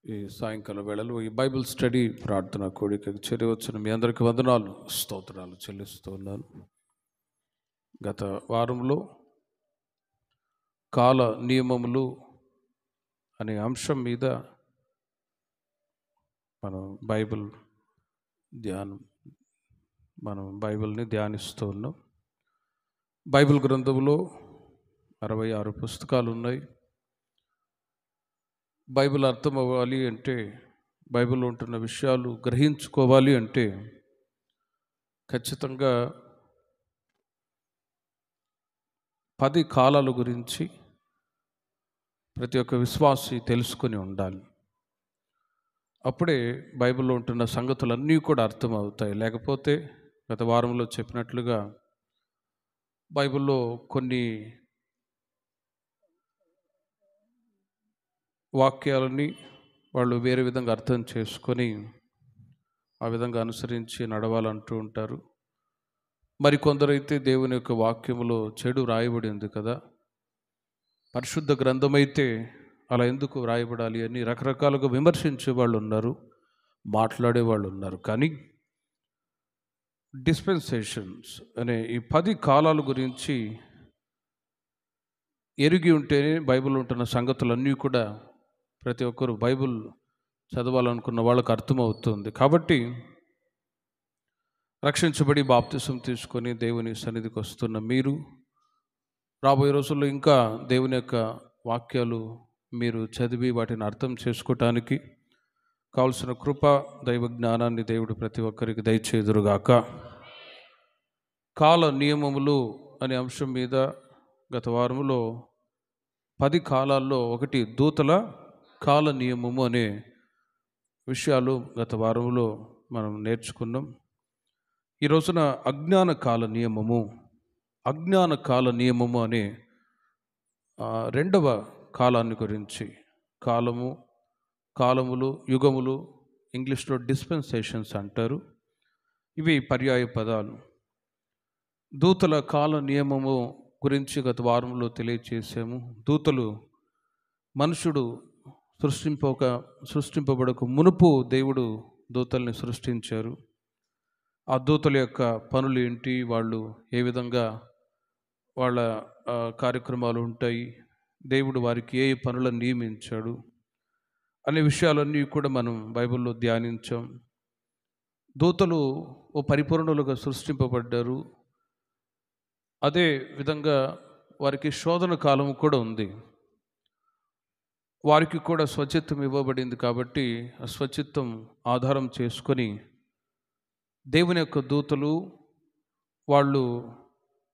ఈ సాయంకాల వేళలో ఈ బైబిల్ స్టడీ ప్రార్థన కోడికకి చేరి వచ్చిన మీ అందరికీ వందనాలు స్తోత్రాలు చెల్లిస్తూ ఉన్నాను. గత వారంలో కాల నియమములు అనే అంశం మీద మనం బైబిల్ని ధ్యానిస్తూ ఉన్నాం. బైబిల్ గ్రంథంలో 66 పుస్తకాలు ఉన్నాయి. బైబిల్ అర్థం అవ్వాలి అంటే, బైబిల్లో ఉంటున్న విషయాలు గ్రహించుకోవాలి అంటే ఖచ్చితంగా 10 కాలాల గురించి ప్రతి ఒక్క విశ్వాసి తెలుసుకొని ఉండాలి. అప్పుడే బైబిల్లో ఉంటున్న సంగతులన్నీ కూడా అర్థమవుతాయి. లేకపోతే గత వారంలో చెప్పినట్లుగా బైబిల్లో కొన్ని వాక్యాలని వాళ్ళు వేరే విధంగా అర్థం చేసుకొని ఆ విధంగా అనుసరించి నడవాలంటూ ఉంటారు. మరికొందరైతే దేవుని యొక్క వాక్యములో చెడు రాయబడింది కదా, పరిశుద్ధ గ్రంథమైతే అలా ఎందుకు రాయబడాలి అని రకరకాలుగా విమర్శించే వాళ్ళు ఉన్నారు, మాట్లాడే వాళ్ళు ఉన్నారు. కానీ డిస్పెన్సేషన్స్ అనే ఈ 10 కాలాల గురించి ఎరిగి ఉంటేనే బైబిల్ ఉంటున్న సంగతులన్నీ కూడా ప్రతి ఒక్కరు బైబిల్ చదవాలనుకున్న వాళ్ళకు అర్థమవుతుంది. కాబట్టి రక్షించబడి బాప్తిసం తీసుకొని దేవుని సన్నిధికి వస్తున్న మీరు రాబోయే రోజుల్లో ఇంకా దేవుని యొక్క వాక్యాలు మీరు చదివి వాటిని అర్థం చేసుకోవటానికి కావలసిన కృప దైవ జ్ఞానాన్ని దేవుడు ప్రతి ఒక్కరికి దయచేదురుగాక. కాల నియమములు అనే అంశం మీద గత వారములో 10 కాలాల్లో ఒకటి దూతల కాల నియమము అనే విషయాలు గత వారంలో మనం నేర్చుకున్నాం. ఈ రోజున అజ్ఞాన కాల నియమము అనే రెండవ కాలాన్ని గురించి, కాలములు, యుగములు, ఇంగ్లీష్లో డిస్పెన్సేషన్స్ అంటారు. ఇవి పర్యాయ పదాలు. దూతల కాల నియమము గురించి గత వారంలో తెలియచేసాము. దూతలు మనుషుడు సృష్టింపబడక మునుపు దేవుడు దూతల్ని సృష్టించారు. ఆ దూతల యొక్క పనులు ఏంటి, వాళ్ళు ఏ విధంగా వాళ్ళ కార్యక్రమాలు ఉంటాయి, దేవుడు వారికి ఏ పనులను నియమించాడు అనే విషయాలన్నీ కూడా మనం బైబిల్లో ధ్యానించాం. దూతలు ఓ పరిపూర్ణులుగా సృష్టింపబడ్డారు. అదే విధంగా వారికి శోధన కాలం కూడా ఉంది. వారికి కూడా స్వచిత్తం ఇవ్వబడింది కాబట్టి ఆ స్వచిత్తం ఆధారం చేసుకొని దేవుని యొక్క దూతలు వాళ్ళు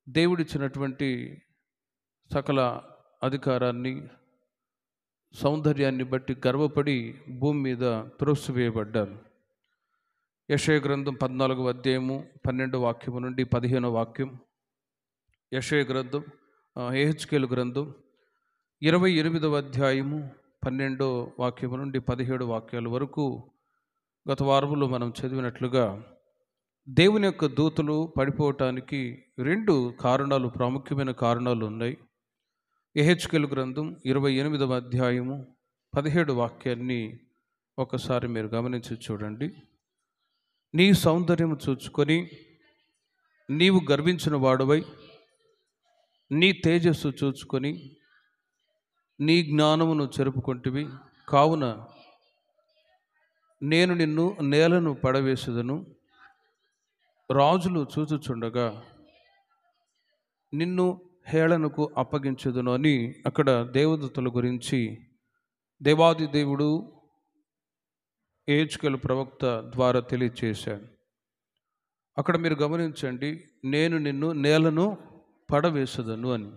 దేవుడిచ్చినటువంటి సకల అధికారాన్ని, సౌందర్యాన్ని బట్టి గర్వపడి భూమి మీద త్రోసివేయబడ్డారు. యెషయా గ్రంథం 14వ అధ్యాయము 12వ వాక్యము నుండి 15వ వాక్యం, యెషయా గ్రంథం, యెహెజ్కేలు గ్రంథం 28వ అధ్యాయము 12వ వాక్యము నుండి 17 వాక్యాల వరకు గత వారములో మనం చదివినట్లుగా దేవుని యొక్క దూతలు పడిపోవటానికి 2 కారణాలు, ప్రాముఖ్యమైన కారణాలు ఉన్నాయి. యెహెజ్కేలు గ్రంథం 28వ అధ్యాయము 17 వాక్యాన్ని ఒకసారి మీరు గమనించి చూడండి. నీ సౌందర్యము చూచుకొని నీవు గర్వించిన వాడవై, నీ తేజస్సు చూచుకొని నీ జ్ఞానమును చెరుపుకొంటివి. కావున నేను నిన్ను నేలను పడవేసెదను, రాజులు చూచుచుండగా నిన్ను హేళనకు అప్పగించెదను అని అక్కడ దేవదూతల గురించి దేవాది దేవుడు యెహెజ్కేలు ప్రవక్త ద్వారా తెలియచేశాడు. అక్కడ మీరు గమనించండి, నేను నిన్ను నేలను పడవేసెదను అని.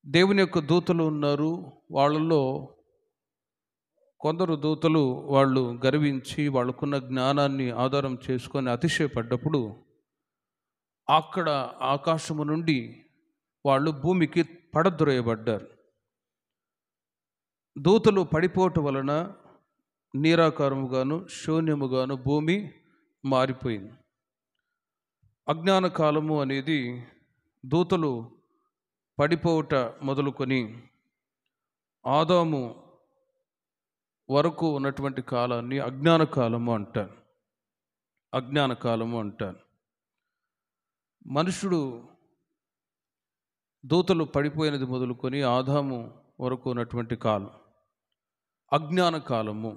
దేవుని యొక్క దూతలు ఉన్నారు. వాళ్ళలో కొందరు దూతలు వాళ్ళు గర్వించి వాళ్ళకున్న జ్ఞానాన్ని ఆధారం చేసుకొని అతిశయపడ్డప్పుడు అక్కడ ఆకాశము నుండి వాళ్ళు భూమికి పడద్రోయబడ్డారు. దూతలు పడిపోవటం వలన నీరాకారముగాను శూన్యముగాను భూమి మారిపోయింది. అజ్ఞాన కాలము అనేది దూతలు పడిపోవట మొదలుకొని ఆదాము వరకు ఉన్నటువంటి కాలాన్ని అజ్ఞాన కాలము అంటారు. అజ్ఞాన కాలము అంటారు. మనుషుడు దూతలు పడిపోయినది మొదలుకొని ఆదాము వరకు ఉన్నటువంటి కాలం అజ్ఞాన కాలము.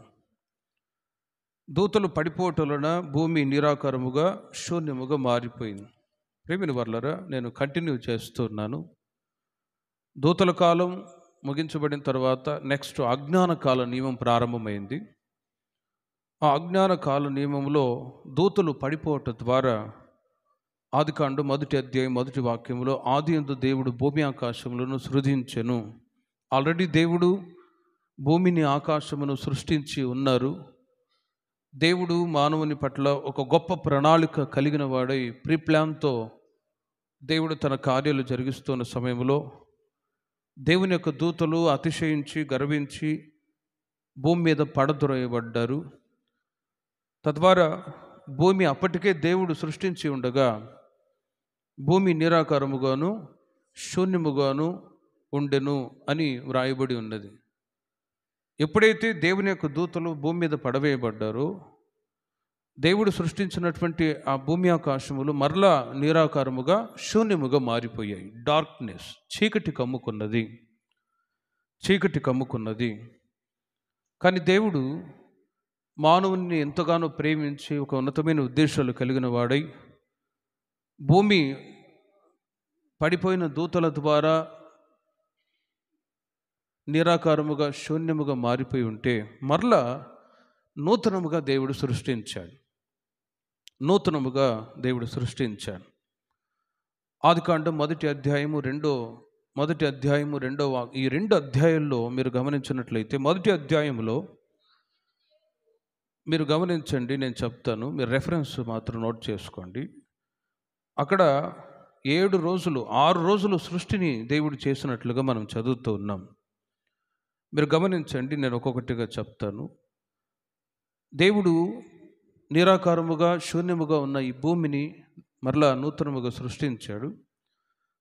దూతలు పడిపోవటం వలన భూమి నిరాకారముగా శూన్యముగా మారిపోయింది. ప్రేమిని వర్లరా, నేను కంటిన్యూ చేస్తున్నాను. దూతల కాలం ముగించబడిన తర్వాత నెక్స్ట్ అజ్ఞాన కాల నియమం ప్రారంభమైంది. ఆ అజ్ఞాన కాల నియమంలో దూతలు పడిపోవటం ద్వారా ఆదికాండం 1వ అధ్యాయం 1వ వాక్యంలో ఆదియందు దేవుడు భూమి ఆకాశములను సృజించెను. ఆల్రెడీ దేవుడు భూమిని ఆకాశమును సృష్టించి ఉన్నారు. దేవుడు మానవుని పట్ల ఒక గొప్ప ప్రణాళిక కలిగిన వాడై ప్రీప్లాన్తో దేవుడు తన కార్యాలు జరిగిస్తున్న సమయంలో దేవుని యొక్క దూతలు అతిశయించి గర్వించి భూమి మీద పడద్రోయబడ్డారు. తద్వారా భూమి అప్పటికే దేవుడు సృష్టించి ఉండగా భూమి నిరాకారముగాను శూన్యముగాను ఉండెను అని వ్రాయబడి ఉన్నది. ఎప్పుడైతే దేవుని యొక్క దూతలు భూమి మీద పడవేయబడ్డారో దేవుడు సృష్టించినటువంటి ఆ భూమి ఆకాశములు మరలా నిరాకారముగా శూన్యముగా మారిపోయాయి. డార్క్నెస్, చీకటి కమ్ముకున్నది. కానీ దేవుడు మానవుని ఎంతగానో ప్రేమించి ఒక ఉన్నతమైన ఉద్దేశాలు కలిగిన వాడై భూమి పడిపోయిన దూతల ద్వారా నిరాకారముగా శూన్యముగా మారిపోయి ఉంటే మరలా నూతనముగా దేవుడు సృష్టించాడు. ఆదికాండం 1వ అధ్యాయము 2వ ఈ 2 అధ్యాయాల్లో మీరు గమనించినట్లయితే 1వ అధ్యాయంలో మీరు గమనించండి, నేను చెప్తాను, మీరు రెఫరెన్స్ మాత్రం నోట్ చేసుకోండి. అక్కడ 6 రోజులు సృష్టిని దేవుడు చేసినట్లుగా మనం చదువుతూ ఉన్నాం. మీరు గమనించండి, నేను ఒక్కొక్కటిగా చెప్తాను. దేవుడు నిరాకారముగా శూన్యముగా ఉన్న ఈ భూమిని మరలా నూతనముగా సృష్టించాడు.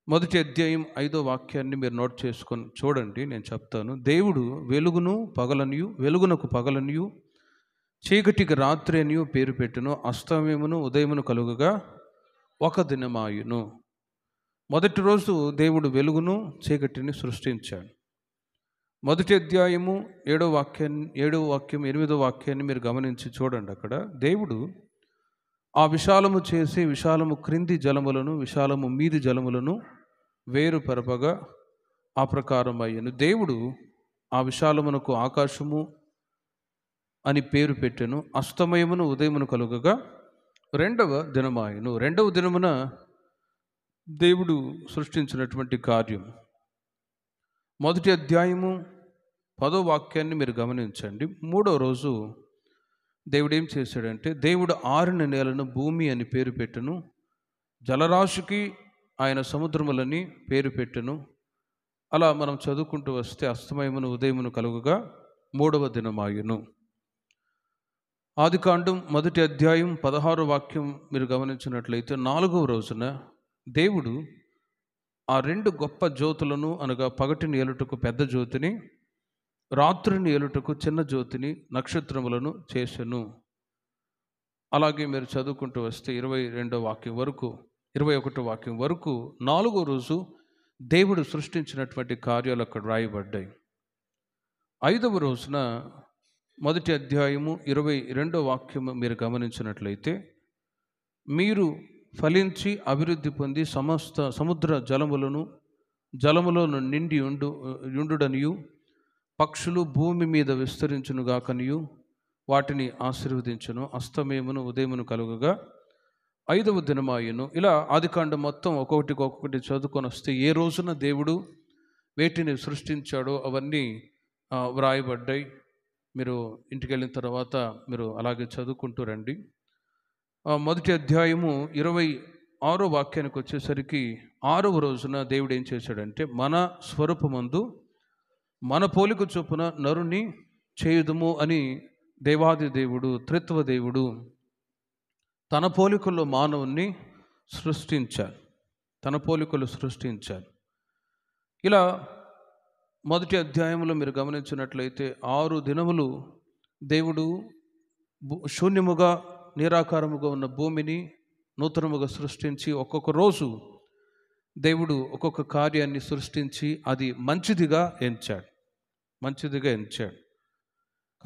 1వ అధ్యాయం 5వ వాక్యాన్ని మీరు నోట్ చేసుకొని చూడండి, నేను చెప్తాను. దేవుడు వెలుగునకు పగలనియు చీకటికి రాత్రి అనియు పేరు పెట్టును, అస్తమయమును ఉదయమును కలుగగా ఒక దినమాయును. మొదటి రోజు దేవుడు వెలుగును చీకటిని సృష్టించాడు. 1వ అధ్యాయము 7వ వాక్యం 8వ వాక్యాన్ని మీరు గమనించి చూడండి. అక్కడ దేవుడు ఆ విశాలము చేసి విశాలము క్రింది జలములను విశాలము మీది జలములను వేరుపరపగా ఆ ప్రకారం అయ్యను. దేవుడు ఆ విశాలమునకు ఆకాశము అని పేరు పెట్టెను, అస్తమయమును ఉదయమును కలుగగా 2వ దినమాయను. 2వ దినమున దేవుడు సృష్టించినటువంటి కార్యం. 1వ అధ్యాయము 10వ వాక్యాన్ని మీరు గమనించండి. 3వ రోజు దేవుడు ఏం చేశాడంటే, దేవుడు ఆరిన నేలను భూమి అని పేరు పెట్టెను, జలరాశికి ఆయన సముద్రములని పేరు పెట్టెను. అలా మనం చదువుకుంటూ వస్తే అస్తమయమును ఉదయమును కలుగగా 3వ దినమాయును. ఆదికాండం 1వ అధ్యాయం 16వ వాక్యం మీరు గమనించినట్లయితే 4వ రోజున దేవుడు ఆ 2 గొప్ప జ్యోతులను, అనగా పగటిని ఏలుటకు పెద్ద జ్యోతిని, రాత్రిని ఏలుటకు చిన్న జ్యోతిని, నక్షత్రములను చేసెను. అలాగే మీరు చదువుకుంటూ వస్తే 21వ వాక్యం వరకు 4వ రోజు దేవుడు సృష్టించినటువంటి కార్యాలు అక్కడ రాయబడ్డాయి. 5వ రోజున 1వ అధ్యాయము 22వ వాక్యము మీరు గమనించినట్లయితే, మీరు ఫలించి అభివృద్ధి పొంది సమస్త సముద్ర జలములను నిండి ఉండుడనియు, పక్షులు భూమి మీద విస్తరించునుగాకనియు వాటిని ఆశీర్వదించును, అస్తమయమును ఉదయమును కలుగగా 5వ దినమాయను. ఇలా ఆదికాండం మొత్తం ఒక్కొక్కటి చదువుకొని వస్తే ఏ రోజున దేవుడు వేటిని సృష్టించాడో అవన్నీ వ్రాయబడ్డాయి. మీరు ఇంటికి వెళ్ళిన తర్వాత మీరు అలాగే చదువుకుంటూ రండి. 1వ అధ్యాయము 26వ వాక్యానికి వచ్చేసరికి 6వ రోజున దేవుడు ఏం చేశాడంటే, మన స్వరూపమందు మన పోలిక చొప్పున నరుని చేయుదుము అని దేవాది దేవుడు, త్రిత్వ దేవుడు తన పోలికల్లో మానవుణ్ణి సృష్టించారు. ఇలా 1వ అధ్యాయంలో మీరు గమనించినట్లయితే 6 దినములు దేవుడు శూన్యముగా నిరాకారముగా ఉన్న భూమిని నూతనముగా సృష్టించి ఒక్కొక్క రోజు దేవుడు ఒక్కొక్క కార్యాన్ని సృష్టించి అది మంచిదిగా ఎంచాడు.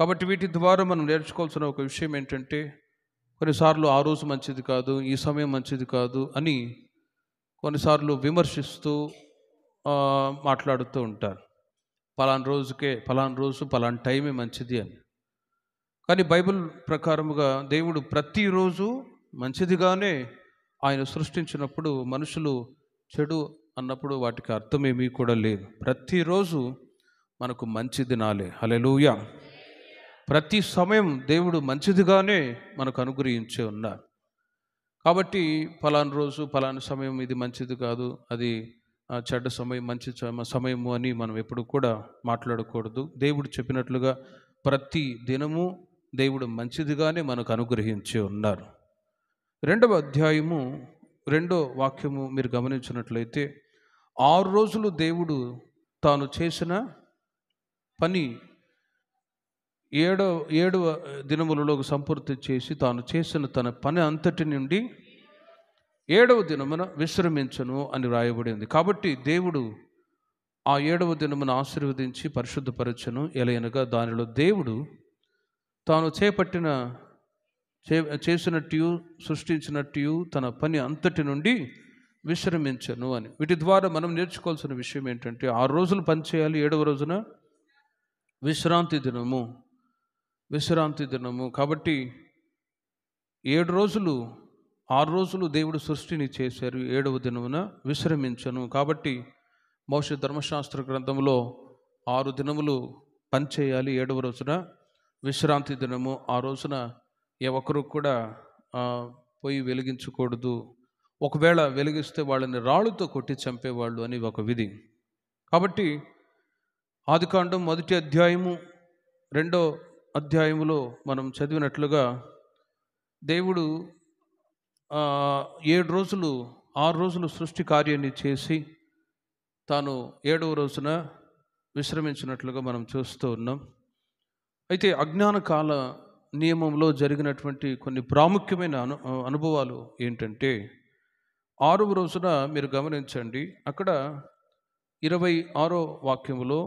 కాబట్టి వీటి ద్వారా మనం నేర్చుకోవాల్సిన ఒక విషయం ఏంటంటే, కొన్నిసార్లు ఆ రోజు మంచిది కాదు, ఈ సమయం మంచిది కాదు అని కొన్నిసార్లు విమర్శిస్తూ మాట్లాడుతూ ఉంటారు. పలానా రోజు పలానా టైమే మంచిది అని. కానీ బైబిల్ ప్రకారముగా దేవుడు ప్రతిరోజు మంచిదిగానే ఆయన సృష్టించినప్పుడు, మనుషులు చెడు అన్నప్పుడు వాటికి అర్థమేమీ కూడా లేదు. ప్రతిరోజు మనకు మంచి దినాలే. హల్లెలూయా. ప్రతి సమయం దేవుడు మంచిదిగానే మనకు అనుగ్రహించి ఉన్నారు. కాబట్టి పలానా రోజు పలానా సమయం ఇది మంచిది కాదు, అది చెడ్డ సమయం, మంచి సమయము అని మనం ఎప్పుడు కూడా మాట్లాడకూడదు. దేవుడు చెప్పినట్లుగా ప్రతి దినము దేవుడు మంచిదిగానే మనకు అనుగ్రహించి ఉన్నారు. 2వ అధ్యాయము 2వ వాక్యము మీరు గమనించినట్లయితే, 6 రోజులు దేవుడు తాను చేసిన పని 7వ దినములలో సంపూర్తి చేసి తాను చేసిన తన పని అంతటి నుండి 7వ దినమున విశ్రమించను అని వ్రాయబడింది. కాబట్టి దేవుడు ఆ 7వ దినమున ఆశీర్వదించి పరిశుద్ధపరచను. ఎలయనగా దానిలో దేవుడు తాను చేసినట్టు సృష్టించినట్టు తన పని అంతటి నుండి విశ్రమించను అని. వీటి ద్వారా మనం నేర్చుకోవాల్సిన విషయం ఏంటంటే, 6 రోజులు పని చేయాలి, 7వ రోజున విశ్రాంతి దినము. కాబట్టి 6 రోజులు దేవుడు సృష్టిని చేశారు, 7వ దినమున విశ్రమించను. కాబట్టి మోషే ధర్మశాస్త్ర గ్రంథంలో 6 దినములు పని చేయాలి, 7వ రోజున విశ్రాంతి దినము. ఆ రోజున ఏ ఒక్కరు కూడా పొయ్యి వెలిగించకూడదు, ఒకవేళ వెలిగిస్తే వాళ్ళని రాళ్ళతో కొట్టి చంపేవాళ్ళు అని ఒక విధి. కాబట్టి ఆదికాండం 1వ అధ్యాయము 2వ అధ్యాయములో మనం చదివినట్లుగా దేవుడు 6 రోజులు సృష్టి కార్యాన్ని చేసి తాను 7వ రోజున విశ్రమించినట్లుగా మనం చూస్తూ ఉన్నాం. అయితే అజ్ఞాన కాల నియమంలో జరిగినటువంటి కొన్ని ప్రాముఖ్యమైన అనుభవాలు ఏంటంటే, 6వ రోజున మీరు గమనించండి, అక్కడ 26వ వాక్యములో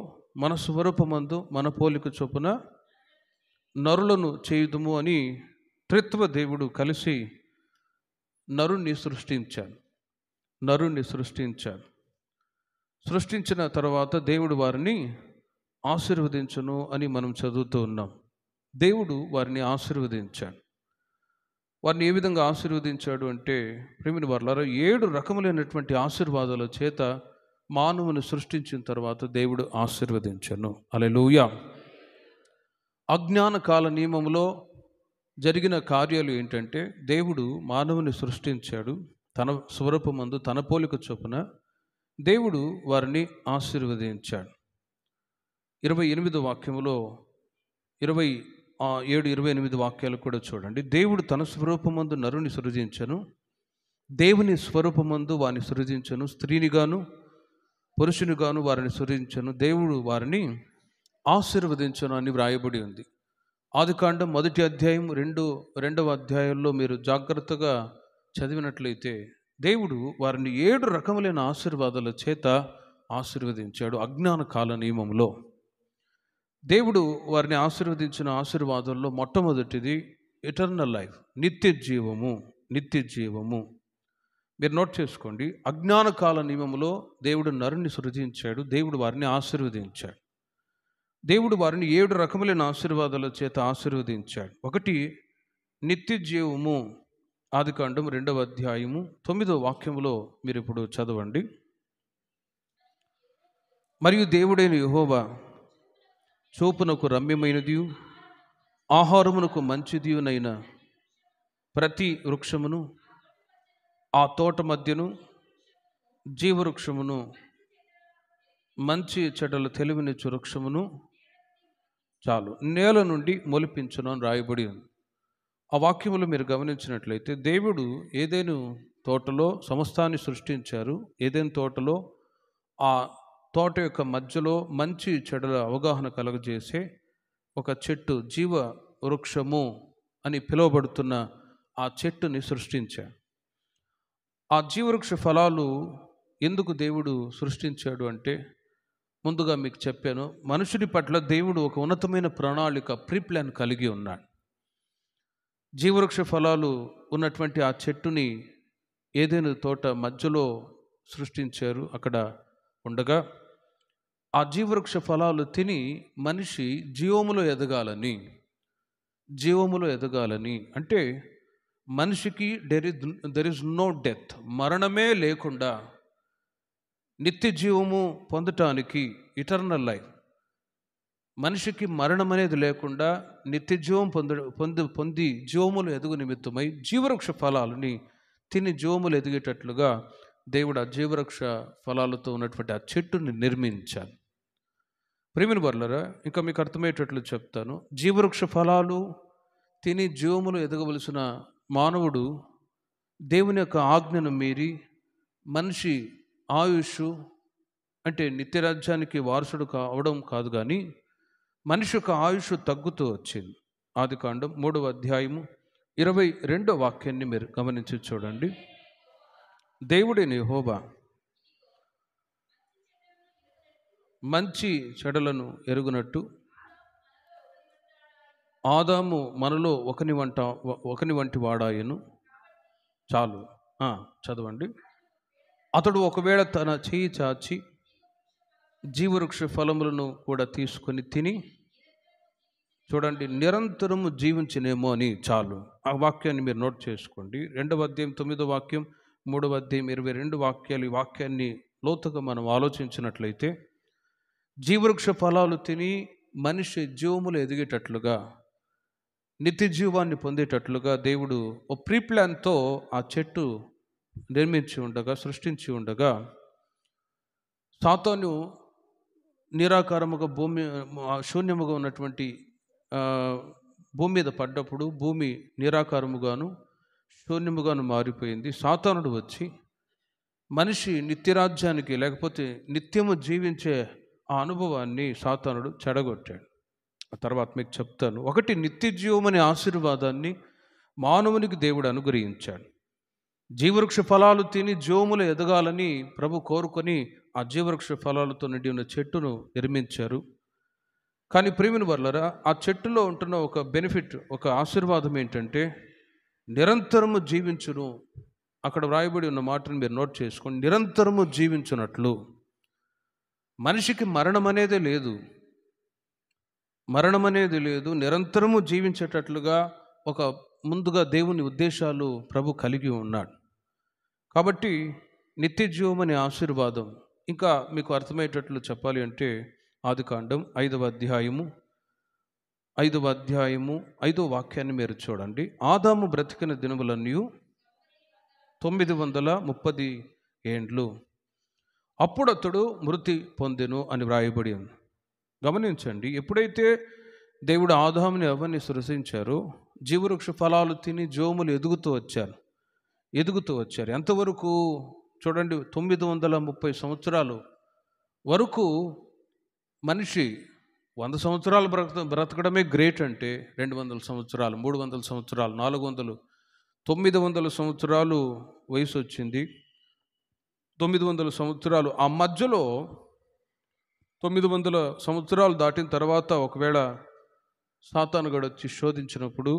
మన స్వరూపమందు మన పోలిక చొప్పున నరులను చేయుదుము అని త్రిత్వ దేవుడు కలిసి నరుణ్ణి సృష్టించిన తర్వాత దేవుడు వారిని ఆశీర్వదించును అని మనం చదువుతూ ఉన్నాం. దేవుడు వారిని ఆశీర్వదించాడు. వారిని ఏ విధంగా ఆశీర్వదించాడు అంటే, ప్రియమైన వారలారా, 7 రకములైనటువంటి ఆశీర్వాదాల చేత మానవుని సృష్టించిన తర్వాత దేవుడు ఆశీర్వదించను. హల్లెలూయా. అజ్ఞాన కాల నియమంలో జరిగిన కార్యాలు ఏంటంటే, దేవుడు మానవుని సృష్టించాడు, తన స్వరూపమందు తన పోలిక చొప్పున దేవుడు వారిని ఆశీర్వదించాడు. 28వ వాక్యములో 27-28 వాక్యాలు కూడా చూడండి. దేవుడు తన స్వరూపమందు నరుని సృజించను, దేవుని స్వరూపమందు వారిని సృజించను, స్త్రీనిగాను పురుషునిగాను వారిని సృజించను, దేవుడు వారిని ఆశీర్వదించను అని వ్రాయబడి ఉంది. ఆదికాండం 1వ అధ్యాయం 2వ అధ్యాయంలో మీరు జాగ్రత్తగా చదివినట్లయితే దేవుడు వారిని 7 రకములైన ఆశీర్వాదాల చేత ఆశీర్వదించాడు. అజ్ఞాన కాల నియమంలో దేవుడు వారిని ఆశీర్వదించిన ఆశీర్వాదంలో మొట్టమొదటిది ఎటర్నల్ లైఫ్, నిత్య జీవము. మీరు నోట్ చేసుకోండి. అజ్ఞాన కాల నియమంలో దేవుడు నరుని సృజించాడు, దేవుడు వారిని ఆశీర్వదించాడు. దేవుడు వారిని 7 రకములైన ఆశీర్వాదాల చేత ఆశీర్వదించాడు. ఒకటి నిత్య జీవము. ఆదికాండం 2వ అధ్యాయము 9వ వాక్యములో మీరు ఇప్పుడు చదవండి. మరియు దేవుడైన యెహోవా చూపునకు రమ్యమైనదియు ఆహారమునకు మంచిదియునైన ప్రతి వృక్షమును, ఆ తోట మధ్యను జీవవృక్షమును, మంచి చెడ్డల తెలివినిచ్చు వృక్షమును చాలు నేల నుండి మొలిపించును అని రాయబడి ఉంది. ఆ వాక్యములు మీరు గమనించినట్లయితే దేవుడు ఏదైనా తోటలో సమస్తాన్ని సృష్టించారు. ఏదైనా తోటలో ఆ తోట యొక్క మధ్యలో మంచి చెడుల అవగాహన కలగజేసే ఒక చెట్టు, జీవ వృక్షము అని పిలువబడుతున్న ఆ చెట్టుని సృష్టించాడు. ఆ జీవవృక్ష ఫలాలు ఎందుకు దేవుడు సృష్టించాడు అంటే, ముందుగా మీకు చెప్పాను, మనుషుని పట్ల దేవుడు ఒక ఉన్నతమైన ప్రణాళిక, ప్లాన్ కలిగి ఉన్నాడు. జీవవృక్ష ఫలాలు ఉన్నటువంటి ఆ చెట్టుని ఏదైనా తోట మధ్యలో సృష్టించారు. అక్కడ ఉండగా ఆ జీవవృక్ష ఫలాలు తిని మనిషి జీవములో ఎదగాలని అంటే మనిషికి దెర్ ఇస్ నో డెత్, మరణమే లేకుండా నిత్య జీవము పొందటానికి, ఇటర్నల్ లైఫ్, మనిషికి మరణం అనేది లేకుండా నిత్య జీవం పొంది జీవములు ఎదుగు నిమిత్తమై జీవవృక్ష ఫలాలని తిని జీవములు ఎదిగేటట్లుగా దేవుడు ఆ జీవవృక్ష ఫలాలతో ఉన్నటువంటి ఆ చెట్టుని నిర్మించాలి. ప్రియమైన వారలారా, ఇంకా మీకు అర్థమయ్యేటట్లు చెప్తాను. జీవవృక్ష ఫలాలు తిని జీవములు ఎదగవలసిన మానవుడు దేవుని యొక్క ఆజ్ఞను మీరి మనిషి ఆయుష్ అంటే నిత్యరాజ్యానికి వారసుడు అవడం కాదు, కానీ మనిషి యొక్క ఆయుష్ తగ్గుతూ వచ్చింది. ఆదికాండం 3వ అధ్యాయము 22వ వాక్యాన్ని మీరు గమనించి చూడండి. దేవుడైన యెహోవా మంచి చెడులను ఎరుగునట్టు ఆదాము మనలో ఒకని వంటి వాడాయను. చాలు, చదవండి. అతడు ఒకవేళ తన చేయి చాచి జీవవృక్ష ఫలములను కూడా తీసుకొని తిని, చూడండి, నిరంతరము జీవించినేమో అని. చాలు, ఆ వాక్యాన్ని మీరు నోట్ చేసుకోండి. 2వ అధ్యాయం 9వ వాక్యం, 3వ అధ్యాయం 22 వాక్యాలు. ఈ వాక్యాన్ని లోతుగా మనం ఆలోచించినట్లయితే, జీవవృక్ష ఫలాలు తిని మనిషి జీవములు ఎదిగేటట్లుగా, నిత్య జీవాన్ని పొందేటట్లుగా దేవుడు ఓ ప్లాన్తో ఆ చెట్టు నిర్మించి ఉండగా, సృష్టించి ఉండగా, సాతాను నిరాకారముగా శూన్యముగా ఉన్నటువంటి భూమి మీద పడ్డప్పుడు భూమి నిరాకారముగాను శూన్యముగాను మారిపోయింది. సాతానుడు వచ్చి మనిషి నిత్యరాజ్యానికి, లేకపోతే నిత్యము జీవించే ఆ అనుభవాన్ని సాతానుడు చెడగొట్టాడు. ఆ తర్వాత మీకు చెప్తాను. ఒకటి, నిత్య జీవం అనే ఆశీర్వాదాన్ని మానవునికి దేవుడు అనుగ్రహించాడు. జీవవృక్ష ఫలాలు తిని జీవములు ఎదగాలని ప్రభు కోరుకొని ఆ జీవవృక్ష ఫలాలతో నిండి ఉన్న చెట్టును నిర్మించారు. కానీ ప్రియమైన వారలారా, ఆ చెట్టులో ఉంటున్న ఒక బెనిఫిట్, ఒక ఆశీర్వాదం ఏంటంటే నిరంతరము జీవించును. అక్కడ వ్రాయబడి ఉన్న మాటను మీరు నోట్ చేసుకోండి. నిరంతరము జీవించున్నట్లు. మనిషికి మరణం అనేది లేదు, నిరంతరము జీవించేటట్లుగా ఒక ముందుగా దేవుని ఉద్దేశాలు ప్రభు కలిగి ఉన్నాడు. కాబట్టి నిత్య జీవం అనే ఆశీర్వాదం, ఇంకా మీకు అర్థమయ్యేటట్లు చెప్పాలి అంటే, ఆదికాండం 5వ అధ్యాయము 5వ వాక్యాన్ని మీరు చూడండి. ఆదాము బ్రతికిన దినములన్నీ 930 ఏండ్లు, అప్పుడు అతడు మృతి పొందెను అని వ్రాయబడి ఉంది. గమనించండి, ఎప్పుడైతే దేవుడు ఆదాముని అవ్వని సృష్టించారో, జీవవృక్ష ఫలాలు తిని జీవములు ఎదుగుతూ వచ్చారు. ఎంతవరకు చూడండి, 930 సంవత్సరాలు వరకు. మనిషి 100 సంవత్సరాలు బ్రతకడమే గ్రేట్ అంటే, 200 సంవత్సరాలు, 300 సంవత్సరాలు, 400, 900 సంవత్సరాలు వయసు వచ్చింది. 900 సంవత్సరాలు. ఆ మధ్యలో 900 సంవత్సరాలు దాటిన తర్వాత ఒకవేళ సాతానుగాడు వచ్చి శోధించినప్పుడు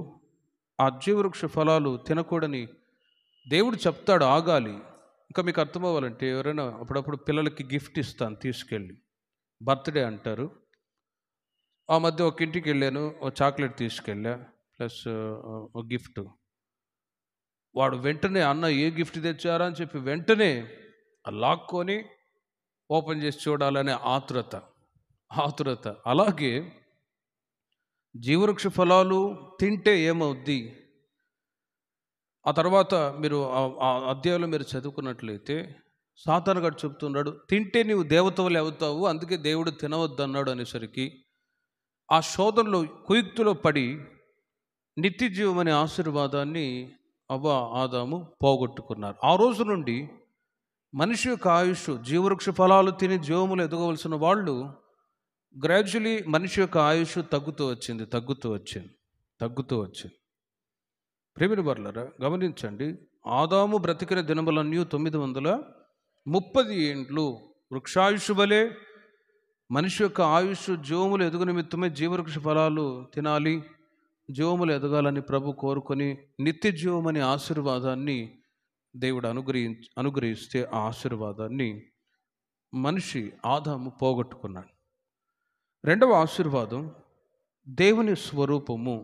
ఆ జీవవృక్ష ఫలాలు తినకూడని దేవుడు చెప్తాడు, ఆగాలి. ఇంకా మీకు అర్థమవ్వాలంటే, ఎవరైనా అప్పుడప్పుడు పిల్లలకి గిఫ్ట్ ఇస్తాను తీసుకెళ్ళి, బర్త్డే అంటారు. ఆ మధ్య ఒక ఇంటికి వెళ్ళాను, ఒక చాక్లెట్ తీసుకెళ్ళా ప్లస్ ఒక గిఫ్ట్. వాడు వెంటనే, అన్న ఏ గిఫ్ట్ తెచ్చారా అని చెప్పి వెంటనే లాక్కొని ఓపెన్ చేసి చూడాలనే ఆతురత. అలాగే జీవవృక్ష ఫలాలు తింటే ఏమవుద్ది? ఆ తర్వాత మీరు ఆ అధ్యాయంలో మీరు చదువుకున్నట్లయితే సాతానుగాడు చెప్తున్నాడు, తింటే నీవు దేవతవలే అవుతావు, అందుకే దేవుడు తినవద్దు అన్నాడు అనేసరికి ఆ శోధనలో, కుయుక్తిలో పడి నిత్య జీవం అనే ఆశీర్వాదాన్ని ఆదాము పోగొట్టుకున్నారు. ఆ రోజు నుండి మనిషి యొక్క ఆయుష్, జీవవృక్ష ఫలాలు తిని జీవములు ఎదగవలసిన వాళ్ళు గ్రాడ్యువలీ మనిషి యొక్క ఆయుష్ తగ్గుతూ వచ్చింది. ప్రియమైన వారలారా, గమనించండి, ఆదాము బ్రతికిన దినములన్నీ 930 ఏండ్లు. వృక్షాయుష్ వలె మనిషి యొక్క ఆయుష్ జీవములు ఎదుగు నిమిత్తమే జీవవృక్ష ఫలాలు తినాలి, జీవములు ఎదగాలని ప్రభు కోరుకొని నిత్య జీవమనే ఆశీర్వాదాన్ని దేవుడు అనుగ్రహిస్తే ఆ ఆశీర్వాదాన్ని మనిషి ఆదాము పోగొట్టుకున్నాడు. రెండవ ఆశీర్వాదం దేవుని స్వరూపము.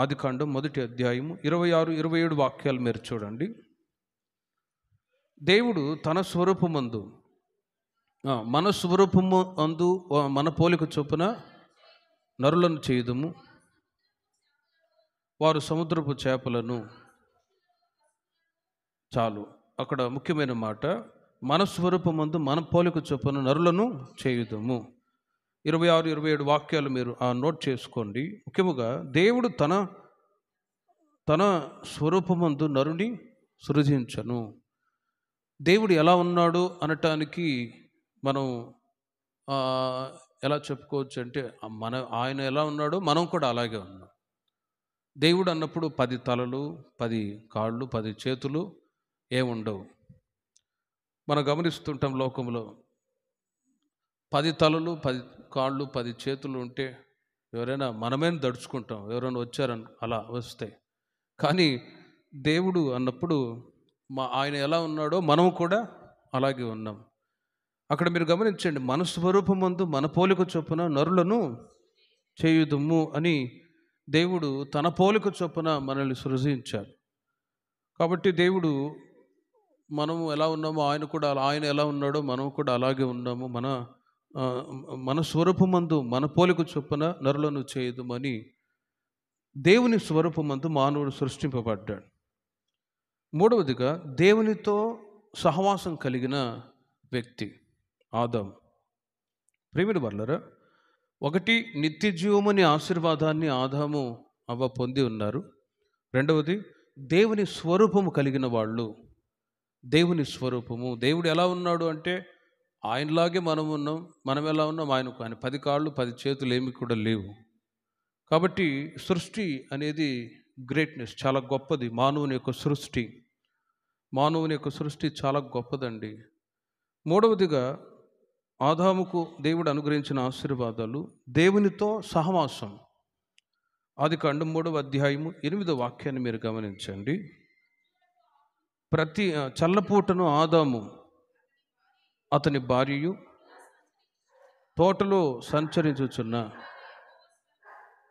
ఆదికాండం 1వ అధ్యాయము 26-27 వాక్యాలు మీరు చూడండి. దేవుడు తన స్వరూపమందు, మన స్వరూపము అందు మన పోలిక చొప్పున నరులను చేయుదుము, వారు సముద్రపు చేపలను. చాలు, అక్కడ ముఖ్యమైన మాట, మన స్వరూపమందు మన పోలిక చొప్పున నరులను చేయుదుము. 26-27 వాక్యాలు మీరు నోట్ చేసుకోండి. ముఖ్యముగా దేవుడు తన స్వరూపమందు నరుని సృజించను. దేవుడు ఎలా ఉన్నాడు అనటానికి మనం ఎలా చెప్పుకోవచ్చు అంటే, ఆయన ఎలా ఉన్నాడో మనం కూడా అలాగే ఉన్నాం. దేవుడు అన్నప్పుడు 10 తలలు, 10 కాళ్ళు, 10 చేతులు ఏముండవు. మనం గమనిస్తుంటాం లోకంలో 10 తలలు, 10 కాళ్ళు, 10 చేతులు ఉంటే ఎవరైనా మనమేం దడుచుకుంటాం, ఎవరైనా వచ్చారని అలా వస్తే. కానీ దేవుడు అన్నప్పుడు ఆయన ఎలా ఉన్నాడో మనం కూడా అలాగే ఉన్నాం. అక్కడ మీరు గమనించండి, మన స్వరూపమందు మన పోలిక చొప్పున నరులను చేయుదుము అని దేవుడు తన పోలిక చొప్పున మనల్ని సృజించాడు. కాబట్టి దేవుడు మనము ఎలా ఉన్నామో ఆయన ఎలా ఉన్నాడో మనం కూడా అలాగే ఉన్నాము. మన స్వరూపమందు మన పోలిక చొప్పున నరులను చేయుదుమని దేవుని స్వరూపమందు మానవుడు సృష్టింపబడ్డాడు. మూడవదిగా దేవునితో సహవాసం కలిగిన వ్యక్తి ఆదాము. ప్రియమైన వారలారా, ఒకటి, నిత్య జీవమని ఆశీర్వాదాన్ని ఆదాము అవ్వ పొంది ఉన్నారు. రెండవది, దేవుని స్వరూపము కలిగిన వాళ్ళు. దేవుని స్వరూపము, దేవుడు ఎలా ఉన్నాడు అంటే ఆయనలాగే మనం ఉన్నాం. మనం ఎలా ఉన్నాం, ఆయన 10 కాళ్ళు 10 చేతులు ఏమి కూడా లేవు. కాబట్టి సృష్టి అనేది గ్రేట్నెస్, చాలా గొప్పది. మానవుని యొక్క సృష్టి చాలా గొప్పదండి. మూడవదిగా ఆదాముకు దేవుడు అనుగ్రహించిన ఆశీర్వాదాలు, దేవునితో సహవాసం. ఆదికాండం 3వ అధ్యాయము 8వ వాక్యాన్ని మీరు గమనించండి. ప్రతి చల్లపూటను ఆదాము అతని భార్యయు తోటలో సంచరించుచున్న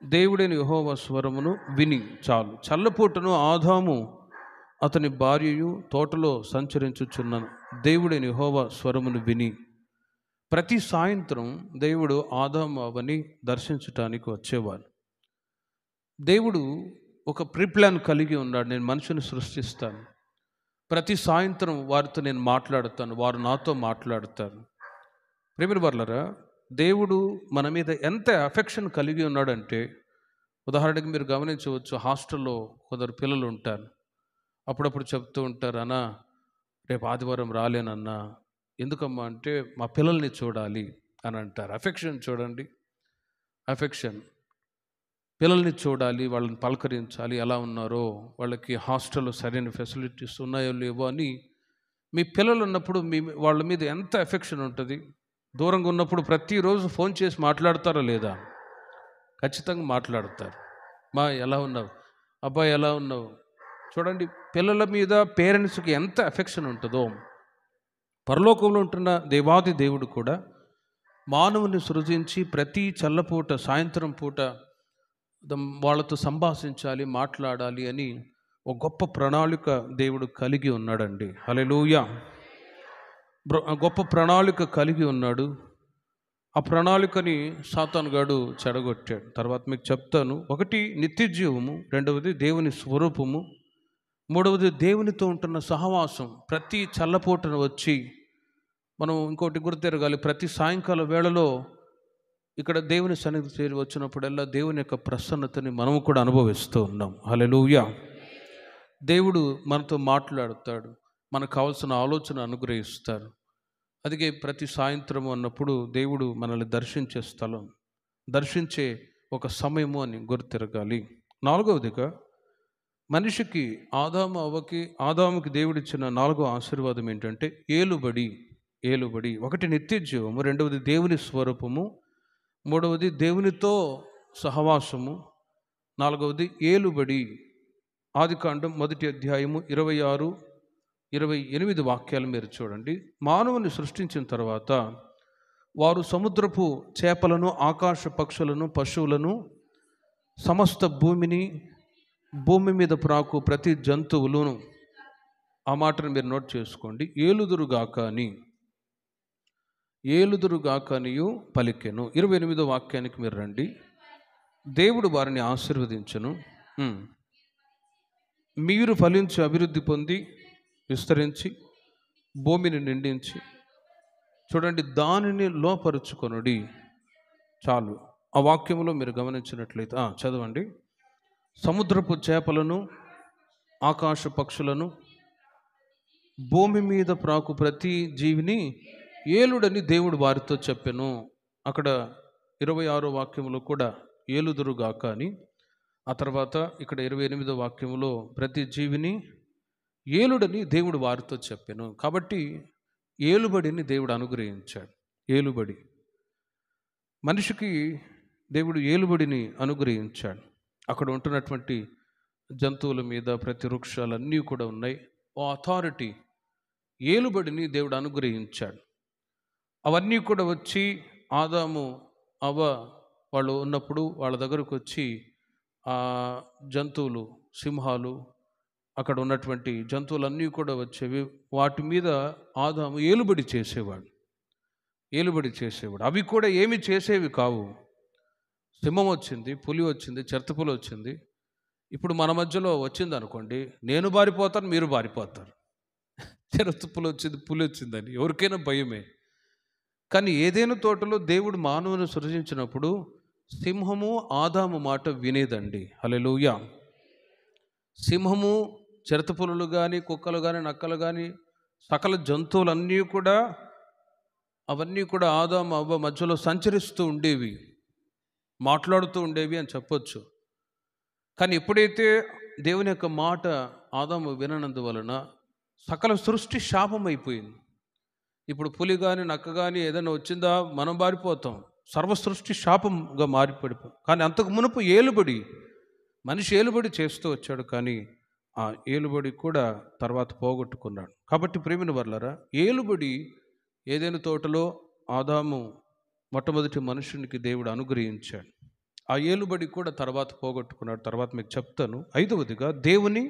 దేవుడైన యెహోవా స్వరమును విని. చాలు, చల్లపూటను ఆదాము అతని భార్యయు తోటలో సంచరించుచున్న దేవుడైన యెహోవా స్వరమును విని. ప్రతి సాయంత్రం దేవుడు ఆదాము అవ్వని దర్శించటానికి వచ్చేవాడు. దేవుడు ఒక ప్రీప్లాన్ కలిగి ఉన్నాడు. నేను మనిషిని సృష్టిస్తాను, ప్రతి సాయంత్రం వారితో నేను మాట్లాడుతాను, వారు నాతో మాట్లాడతారు. ప్రియమైన వారలారా, దేవుడు మన మీద ఎంత అఫెక్షన్ కలిగి ఉన్నాడంటే, ఉదాహరణకి మీరు గమనించవచ్చు, హాస్టల్లో కొందరు పిల్లలు ఉంటారు. అప్పుడప్పుడు చెప్తూ ఉంటారు, అన్నా రేపు ఆదివారం రాలేనన్నా. ఎందుకమ్మా అంటే, మా పిల్లల్ని చూడాలి అని అంటారు. అఫెక్షన్ చూడండి, అఫెక్షన్. పిల్లల్ని చూడాలి, వాళ్ళని పలకరించాలి, ఎలా ఉన్నారో, వాళ్ళకి హాస్టల్లో సరైన ఫెసిలిటీస్ ఉన్నాయో లేవో అని. మీ పిల్లలు ఉన్నప్పుడు వాళ్ళ మీద ఎంత ఎఫెక్షన్ ఉంటుంది. దూరంగా ఉన్నప్పుడు ప్రతిరోజు ఫోన్ చేసి మాట్లాడతారా లేదా? ఖచ్చితంగా మాట్లాడతారు. మా ఎలా ఉన్నావు, అబ్బాయి ఎలా ఉన్నావు. చూడండి, పిల్లల మీద పేరెంట్స్కి ఎంత ఎఫెక్షన్ ఉంటుందో. పరలోకంలో ఉంటున్న దేవాది దేవుడు కూడా మానవుని సృజించి ప్రతి చల్లపూట, సాయంత్రం పూట వాళ్ళతో సంభాషించాలి, మాట్లాడాలి అని ఒక గొప్ప ప్రణాళిక దేవుడు కలిగి ఉన్నాడండి. హల్లెలూయా. గొప్ప ప్రణాళిక కలిగి ఉన్నాడు. ఆ ప్రణాళికని సాతానుగాడు చెడగొట్టాడు. తర్వాత మీకు చెప్తాను. ఒకటి, నిత్య జీవము. రెండవది, దేవుని స్వరూపము. మూడవది, దేవునితో ఉంటున్న సహవాసం. ప్రతి చల్లపూటను వచ్చి మనం ఇంకోటి గుర్తెరగాలి, ప్రతి సాయంకాల వేళలో ఇక్కడ దేవుని సన్నిధి చేరి వచ్చినప్పుడల్లా దేవుని యొక్క ప్రసన్నతని మనము కూడా అనుభవిస్తూ ఉన్నాం. హల్లెలూయా. దేవుడు మనతో మాట్లాడుతాడు, మనకు కావాల్సిన ఆలోచన అనుగ్రహిస్తాడు. అందుకే ప్రతి సాయంత్రం అన్నప్పుడు దేవుడు మనల్ని దర్శించే స్థలం, దర్శించే ఒక సమయము అని గుర్తిరగాలి. నాలుగవదిగా మనిషికి ఆదాముకి దేవుడిచ్చిన నాలుగో ఆశీర్వాదం ఏంటంటే ఏలుబడి. ఏలుబడి ఒకటి నిత్య జీవము, రెండవది దేవుని స్వరూపము, మూడవది దేవునితో సహవాసము, నాలుగవది ఏలుబడి. ఆదికాండం 1వ అధ్యాయము 26, 28 వాక్యాలు మీరు చూడండి. మానవుని సృష్టించిన తర్వాత వారు సముద్రపు చేపలను, ఆకాశ పక్షులను, పశువులను, సమస్త భూమి మీద ప్రాకు ప్రతి జంతువులను, ఆ మాటను మీరు నోట్ చేసుకోండి, ఏలుదురుగాకనియు పలికెను. 28వ వాక్యానికి మీరు రండి. దేవుడు వారిని ఆశీర్వదించెను. మీరు ఫలించి అభివృద్ధి పొంది విస్తరించి భూమిని నిండించి, చూడండి, దానిని లోపరుచుకొనుడి. చాలు. ఆ వాక్యంలో మీరు గమనించినట్లయితే చదవండి. సముద్రపు చేపలను, ఆకాశ పక్షులను, భూమి మీద ప్రాకు ప్రతి జీవిని ఏలుడని దేవుడు వారితో చెప్పెను. అక్కడ 26వ వాక్యంలో కూడా ఏలుదురుగాక అని, ఆ తర్వాత ఇక్కడ 28వ వాక్యంలో ప్రతి జీవిని ఏలుడని దేవుడు వారితో చెప్పెను. కాబట్టి ఏలుబడిని దేవుడు అనుగ్రహించాడు. ఏలుబడి మనిషికి దేవుడు ఏలుబడిని అనుగ్రహించాడు. అక్కడ ఉంటున్నటువంటి జంతువుల మీద, ప్రతి వృక్షాలన్నీ కూడా ఉన్నాయి. ఓ అథారిటీ, ఏలుబడిని దేవుడు అనుగ్రహించాడు. అవన్నీ కూడా వచ్చి ఆదాము అవ్వ వాళ్ళు ఉన్నప్పుడు వాళ్ళ దగ్గరకు వచ్చి ఆ జంతువులు, సింహాలు, అక్కడ ఉన్నటువంటి జంతువులన్నీ కూడా వచ్చేవి. వాటి మీద ఆదాము ఏలుబడి చేసేవాడు. అవి కూడా ఏమి చేసేవి కావు. సింహం వచ్చింది, పులి వచ్చింది, చిరుతపులి వచ్చింది. ఇప్పుడు మన మధ్యలో వచ్చింది అనుకోండి, నేను బారిపోతాను, మీరు బారిపోతారు. చిరుతపులి వచ్చింది, పులి వచ్చిందని ఎవరికైనా భయమే. కానీ ఏదైనా తోటలో దేవుడు మానవుని సృజించినప్పుడు సింహము ఆదాము మాట వినేదండి. హల్లెలూయా. సింహము, చిరుతపులులు కానీ, కుక్కలు కానీ, నక్కలు కానీ, సకల జంతువులన్నీ కూడా, అవన్నీ కూడా ఆదాము అవ్వ మధ్యలో సంచరిస్తూ ఉండేవి, మాట్లాడుతూ ఉండేవి అని చెప్పొచ్చు. కానీ ఎప్పుడైతే దేవుని యొక్క మాట ఆదాము విననందువలన సకల సృష్టి శాపం అయిపోయింది. ఇప్పుడు పులి కానీ, నక్క కానీ ఏదైనా వచ్చిందా మనం బారిపోతాం. సర్వ సృష్టి శాపంగా మారిపడిపోయి. కానీ అంతకు మునుపు మనిషి ఏలుబడి చేస్తూ వచ్చాడు. కానీ ఆ ఏలుబడి కూడా తర్వాత పోగొట్టుకున్నాడు. కాబట్టి ప్రేమిన వర్లారా, ఏలుబడి ఏదైనా తోటలో ఆదాము మొట్టమొదటి మనుషునికి దేవుడు అనుగ్రహించాడు. ఆ ఏలుబడి కూడా తర్వాత పోగొట్టుకున్నాడు. తర్వాత మీకు చెప్తాను. 5వదిగా దేవుని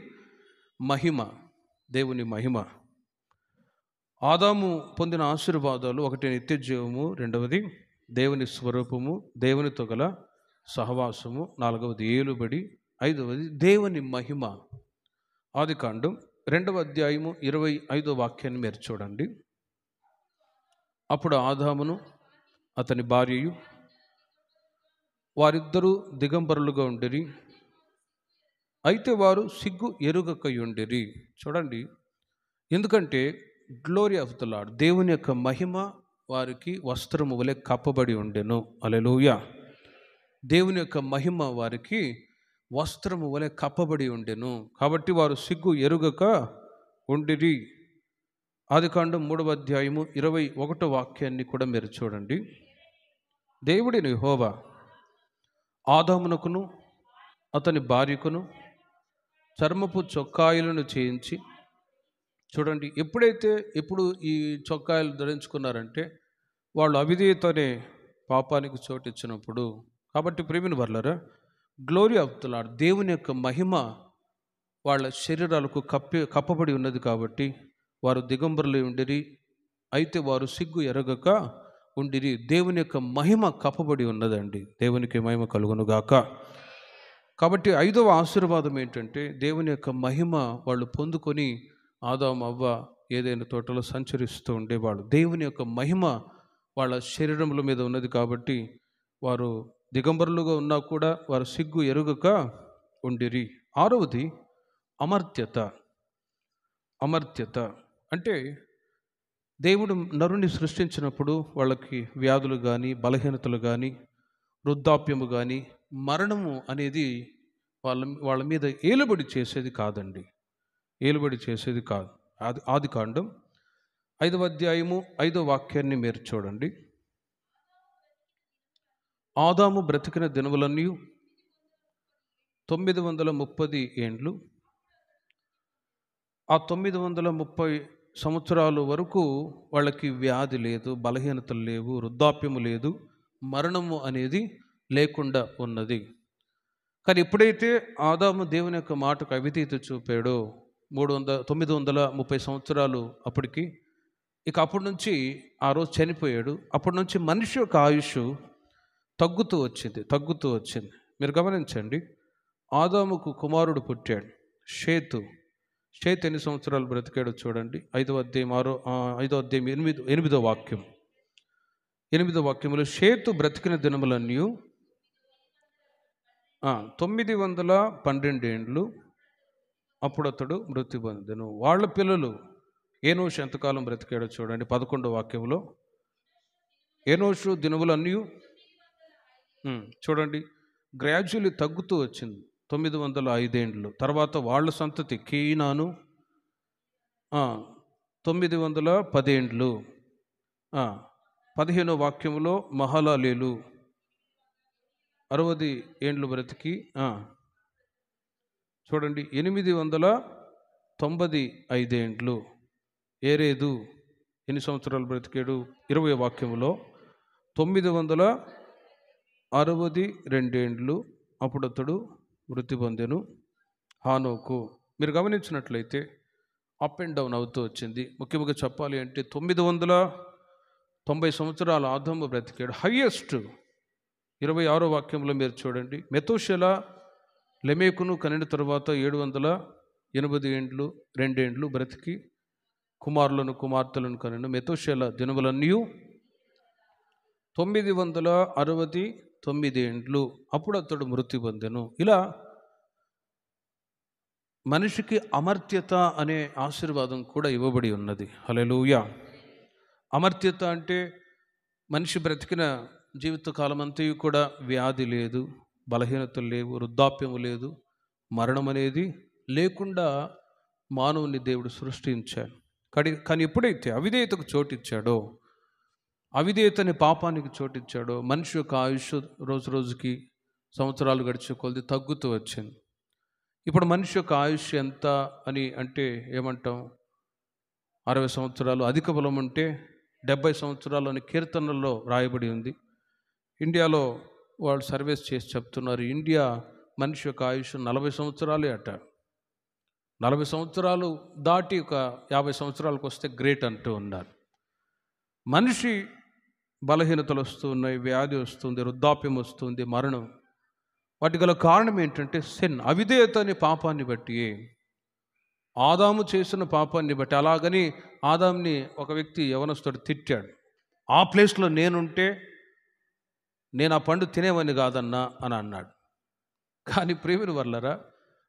మహిమ. ఆదాము పొందిన ఆశీర్వాదాలు: ఒకటి నిత్య జీవము, రెండవది దేవుని స్వరూపము, దేవునితో గల సహవాసము, నాలుగవది ఏలుబడి, 5వది దేవుని మహిమ. ఆదికాండం 2వ అధ్యాయము 25వ వాక్యాన్ని మీరు చూడండి. అప్పుడు ఆదామును అతని భార్యయు వారిద్దరూ దిగంబరులుగా ఉండిరి, అయితే వారు సిగ్గు ఎరుగకయుండిరి. చూడండి, ఎందుకంటే గ్లోరీ ఆఫ్ ద లార్డ్, దేవుని యొక్క మహిమ వారికి వస్త్రము వలె కప్పబడి ఉండెను. హల్లెలూయా. దేవుని యొక్క మహిమ వారికి వస్త్రము వలె కప్పబడి ఉండెను. కాబట్టి వారు సిగ్గు ఎరుగక ఉండిరి. ఆదికాండం 3వ అధ్యాయము 21వ వాక్యాన్ని కూడా మీరు చూడండి. దేవుడైన యెహోవా ఆదామునకును అతని భార్యకును చర్మపు చొక్కాయలను చేయించి, చూడండి, ఎప్పుడు ఈ చొక్కాయలు ధరించుకున్నారంటే వాళ్ళు అవిధేయతనే పాపానికి చోటిచ్చినప్పుడు. కాబట్టి ప్రేమిన వర్లరా, గ్లోరీ ఆఫ్ ద లార్డ్, దేవుని యొక్క మహిమ వాళ్ళ శరీరాలకు కప్పబడి ఉన్నది. కాబట్టి వారు దిగంబరులై ఉండిరి, అయితే వారు సిగ్గు ఎరగక ఉండిరి. దేవుని యొక్క మహిమ కప్పబడి ఉన్నదండి. దేవునికి మహిమ కలుగునుగాక. కాబట్టి 5వ ఆశీర్వాదం ఏంటంటే దేవుని యొక్క మహిమ వాళ్ళు పొందుకొని ఆదాము అవ్వ ఏదైనా తోటలో సంచరిస్తూ ఉండేవాళ్ళు. దేవుని యొక్క మహిమ వాళ్ళ శరీరముల మీద ఉన్నది. కాబట్టి వారు దిగంబరులుగా ఉన్నా కూడా వారు సిగ్గు ఎరుగక ఉండిరి. 6వది అమర్త్యత. అంటే దేవుడు నరుని సృష్టించినప్పుడు వాళ్ళకి వ్యాధులు కానీ, బలహీనతలు కానీ, వృద్ధాప్యము కానీ, మరణము అనేది వాళ్ళ మీద ఏలుబడి చేసేది కాదండి. ఏలుబడి చేసేది కాదు. ఆదికాండం 5వ అధ్యాయము 5వ వాక్యాన్ని మీరు చూడండి. ఆదాము బ్రతికిన దినములన్నీ 930 ఏండ్లు. ఆ 930 సంవత్సరాల వరకు వాళ్ళకి వ్యాధి లేదు, బలహీనతలు లేవు, వృద్ధాప్యము లేదు, మరణము అనేది లేకుండా ఉన్నది. కానీ ఎప్పుడైతే ఆదాము దేవుని యొక్క మాటకు అవిధేయత చూపాడో 930 సంవత్సరాలు అప్పటికి, ఇక అప్పటి నుంచి ఆ రోజు చనిపోయాడు. అప్పటి నుంచి మనిషి యొక్క ఆయుష్ తగ్గుతూ వచ్చింది. మీరు గమనించండి, ఆదాముకు కుమారుడు పుట్టాడు, షేతు ఎన్ని సంవత్సరాలు బ్రతికాడో చూడండి. 5వ అధ్యాయం 8వ వాక్యం. 8వ వాక్యములో షేతు బ్రతికిన దినములన్నీ 912 ఏండ్లు. అప్పుడు అతడు మృతి పొందెను. వాళ్ళ పిల్లలు ఏనోషు ఎంతకాలం బ్రతికాడో చూడండి. 11వ వాక్యంలో ఏనోషు దినములన్నీ చూడండి, గ్రాడ్యువల్లీ తగ్గుతూ వచ్చింది. 905 ఏండ్లు. తర్వాత వాళ్ళ సంతతి కీనాను 910 ఏండ్లు. 15వ వాక్యంలో మహలాలేలు 60 ఏండ్లు బ్రతికి చూడండి 895 ఏండ్లు. ఏరేదు ఎన్ని సంవత్సరాలు బ్రతికాడు? 20వ వాక్యంలో 962 ఏండ్లు. అప్పుడు అతడు మృతి పొందెను. హానోకు మీరు గమనించినట్లయితే అప్ అండ్ డౌన్ అవుతూ వచ్చింది. ముఖ్యంగా చెప్పాలి అంటే 990 సంవత్సరాలు ఆదాము బ్రతికాడు. హయ్యెస్ట్ 26వ వాక్యంలో మీరు చూడండి, మెతూషెల లెమెకును కనిన తరువాత 780 2 బ్రతికి కుమారులను కుమార్తెలను కనిన. మెతూషెల దినములన్నీ 969 ఏండ్లు. అప్పుడు అతడు మృతి పొందెను. ఇలా మనిషికి అమర్త్యత అనే ఆశీర్వాదం కూడా ఇవ్వబడి ఉన్నది. హల్లెలూయా. అమర్త్యత అంటే మనిషి బ్రతికిన జీవితకాలం అంతయు కూడా వ్యాధి లేదు, బలహీనతలు లేవు, వృద్ధాప్యము లేదు, మరణం అనేది లేకుండా మానవుని దేవుడు సృష్టించాడు. కానీ ఎప్పుడైతే అవిధేయతకు చోటిచ్చాడో, అవిధేయతని పాపానికి చోటిచ్చాడో, మనిషి యొక్క ఆయుష్ రోజు రోజుకి సంవత్సరాలు గడిచే కొలది తగ్గుతూ వచ్చింది. ఇప్పుడు మనిషి యొక్క ఆయుష్ ఎంత అని అంటే ఏమంటాం? 60 సంవత్సరాలు, అధిక బలం ఉంటే 70 సంవత్సరాలు అని కీర్తనల్లో రాయబడి ఉంది. ఇండియాలో వాళ్ళు సర్వేస్ చేసి చెప్తున్నారు, ఇండియా మనిషి యొక్క ఆయుష్ 40 సంవత్సరాలే అట. 40 సంవత్సరాలు దాటి ఒక 50 సంవత్సరాలకు వస్తే గ్రేట్ అంటూ ఉన్నారు. మనిషి బలహీనతలు వస్తున్నాయి, వ్యాధి వస్తుంది, వృద్ధాప్యం వస్తుంది, మరణం. వాటి గల కారణం ఏంటంటే సిన్, అవిధేయత అనే పాపాన్ని బట్టి, ఆదాము చేసిన పాపాన్ని బట్టి. అలాగని ఆదాంని ఒక వ్యక్తి యవనస్తుడు తిట్టాడు. ఆ ప్లేస్లో నేనుంటే నేను ఆ పండు తినేవని కాదన్నా అని అన్నాడు. కానీ ప్రియమైన వర్లరా,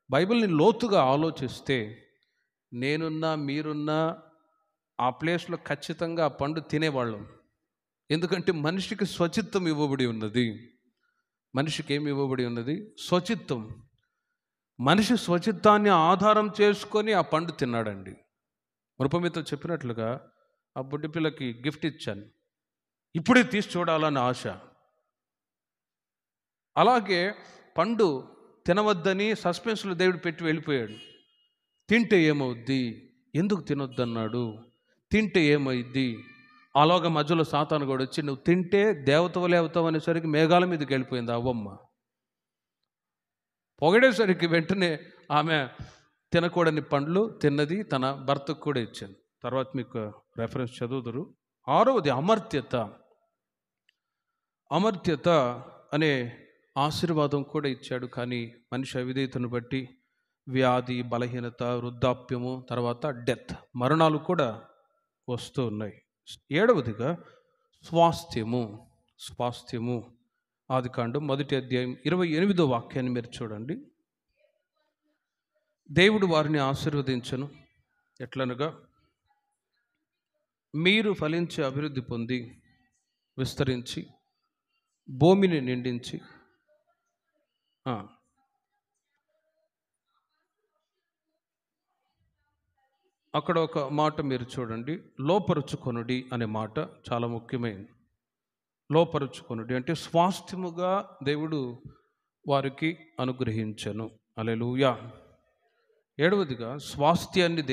బైబిల్ని లోతుగా ఆలోచిస్తే నేనున్నా మీరున్నా ఆ ప్లేస్లో ఖచ్చితంగా ఆ పండు తినేవాళ్ళం. ఎందుకంటే మనిషికి స్వచిత్తం ఇవ్వబడి ఉన్నది. మనిషికి ఏమి ఇవ్వబడి ఉన్నది? స్వచిత్తం. మనిషి స్వచిత్తాన్ని ఆధారం చేసుకొని ఆ పండు తిన్నాడండి. మృపమితో చెప్పినట్లుగా ఆ బుడ్డి పిల్లకి గిఫ్ట్ ఇచ్చాను, ఇప్పుడే తీసి చూడాలని ఆశ. అలాగే పండు తినవద్దని సస్పెన్స్లో దేవుడు పెట్టి వెళ్ళిపోయాడు. తింటే ఏమవుద్ది? ఎందుకు తినొద్దన్నాడు? తింటే ఏమైద్ది? అలాగ మధ్యలో సాతాను కూడా వచ్చి నువ్వు తింటే దేవతవలే అవుతావు అనేసరికి మేఘాల మీదకి వెళ్ళిపోయింది అవ్వమ్మ. పొగడేసరికి వెంటనే ఆమె తినకూడని పండ్లు తిన్నది, తన భర్తకు కూడా ఇచ్చింది. తర్వాత మీకు రెఫరెన్స్ చదువుదురు. 6వది అమర్త్యత. అమర్త్యత అనే ఆశీర్వాదం కూడా ఇచ్చాడు. కానీ మనిషి అవిధేయతను బట్టి వ్యాధి, బలహీనత, వృద్ధాప్యము, తర్వాత డెత్, మరణాలు కూడా వస్తూ ఉన్నాయి. 7వదిగా స్వాస్థ్యము. ఆదికాండం 1వ అధ్యాయం 28వ వాక్యాన్ని మీరు చూడండి. దేవుడు వారిని ఆశీర్వదించను, ఎట్లనగా మీరు ఫలించి అభివృద్ధి పొంది విస్తరించి భూమిని నిండించి ఆ, అక్కడ ఒక మాట మీరు చూడండి, లోపరుచుకొనుడి అనే మాట చాలా ముఖ్యమైనది. లోపరుచుకొనుడి అంటే స్వాస్థ్యముగా దేవుడు వారికి అనుగ్రహించెను. హల్లెలూయా. ఏడవదిగా స్వాస్థ్యాన్ని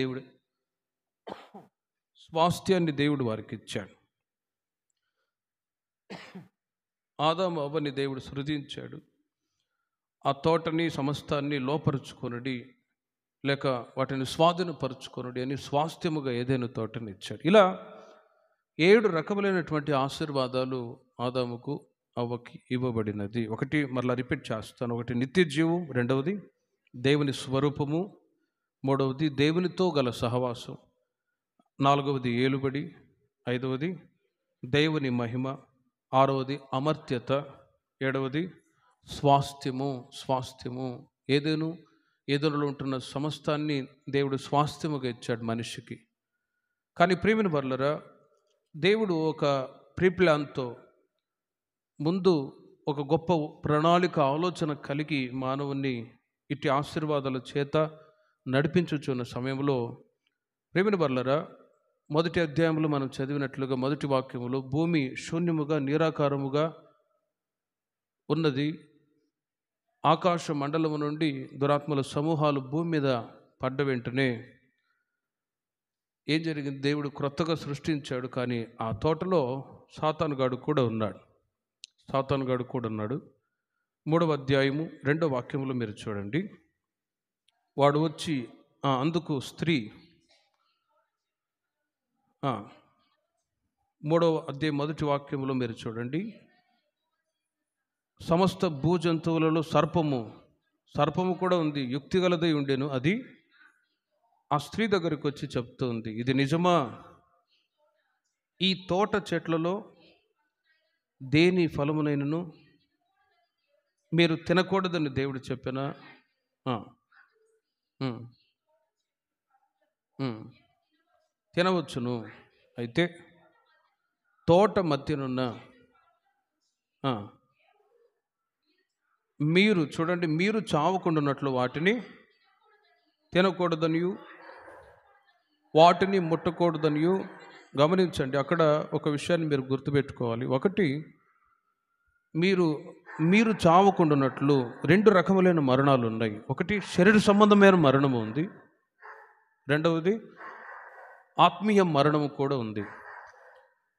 దేవుడు వారికి ఇచ్చాడు. ఆదాము అవ్వని దేవుడు సృజించాడు. ఆ తోటని సమస్తాన్ని లోపరుచుకొనుడి, లేక వాటిని స్వాధీనపరుచుకొనుడి అని స్వాస్థ్యముగా ఏదైనా తోటని ఇచ్చాడు. ఇలా 7 రకములైనటువంటి ఆశీర్వాదాలు ఆదాముకు అవ్వకి ఇవ్వబడినది. ఒకటి మరలా రిపీట్ చేస్తాను. ఒకటి నిత్య జీవం, రెండవది దేవుని స్వరూపము, మూడవది దేవునితో గల సహవాసం, నాలుగవది ఏలుబడి, ఐదవది దేవుని మహిమ, ఆరవది అమర్త్యత, ఏడవది స్వాస్థ్యము. ఏదైనా ఉంటున్న సమస్తాన్ని దేవుడు స్వాస్థ్యముగా ఇచ్చాడు మనిషికి. కానీ ప్రియమైన వర్లరా, దేవుడు ఒక ప్రీప్లాన్తో ముందు ఒక గొప్ప ప్రణాళిక ఆలోచన కలిగి మానవుని ఇట్టి ఆశీర్వాదాల చేత నడిపించుచున్న సమయంలో, ప్రియమైన వర్లరా, మొదటి అధ్యాయంలో మనం చదివినట్లుగా మొదటి వాక్యములో భూమి శూన్యముగా నిరాకారముగా ఉన్నది. ఆకాశ మండలము నుండి దురాత్మల సమూహాలు భూమి మీద పడ్డ వెంటనే ఏం జరిగింది? దేవుడు క్రొత్తగా సృష్టించాడు. కానీ ఆ తోటలో సాతానుగాడు కూడా ఉన్నాడు. 3వ అధ్యాయము 2వ వాక్యములో మీరు చూడండి. వాడు వచ్చి అందుకు స్త్రీ 3వ అధ్యాయం మొదటి వాక్యములో మీరు చూడండి. సమస్త భూజంతువులలో సర్పము కూడా ఉంది, యుక్తిగలదై ఉండెను. అది ఆ స్త్రీ దగ్గరికి వచ్చి చెప్తుంది, ఇది నిజమా? ఈ తోట చెట్లలో దేని ఫలమునైనను మీరు తినకూడదని దేవుడు చెప్పినా తినవచ్చును. అయితే తోట మధ్యనున్న మీరు చూడండి, మీరు చావకుండాన్నట్లు వాటిని తినకూడదనియు వాటిని ముట్టకూడదనియు గమనించండి. అక్కడ ఒక విషయాన్ని మీరు గుర్తుపెట్టుకోవాలి. ఒకటి, మీరు చావకుండాన్నట్లు 2 రకములైన మరణాలు ఉన్నాయి. ఒకటి శరీర సంబంధమైన మరణము ఉంది, రెండవది ఆత్మీయ మరణము కూడా ఉంది.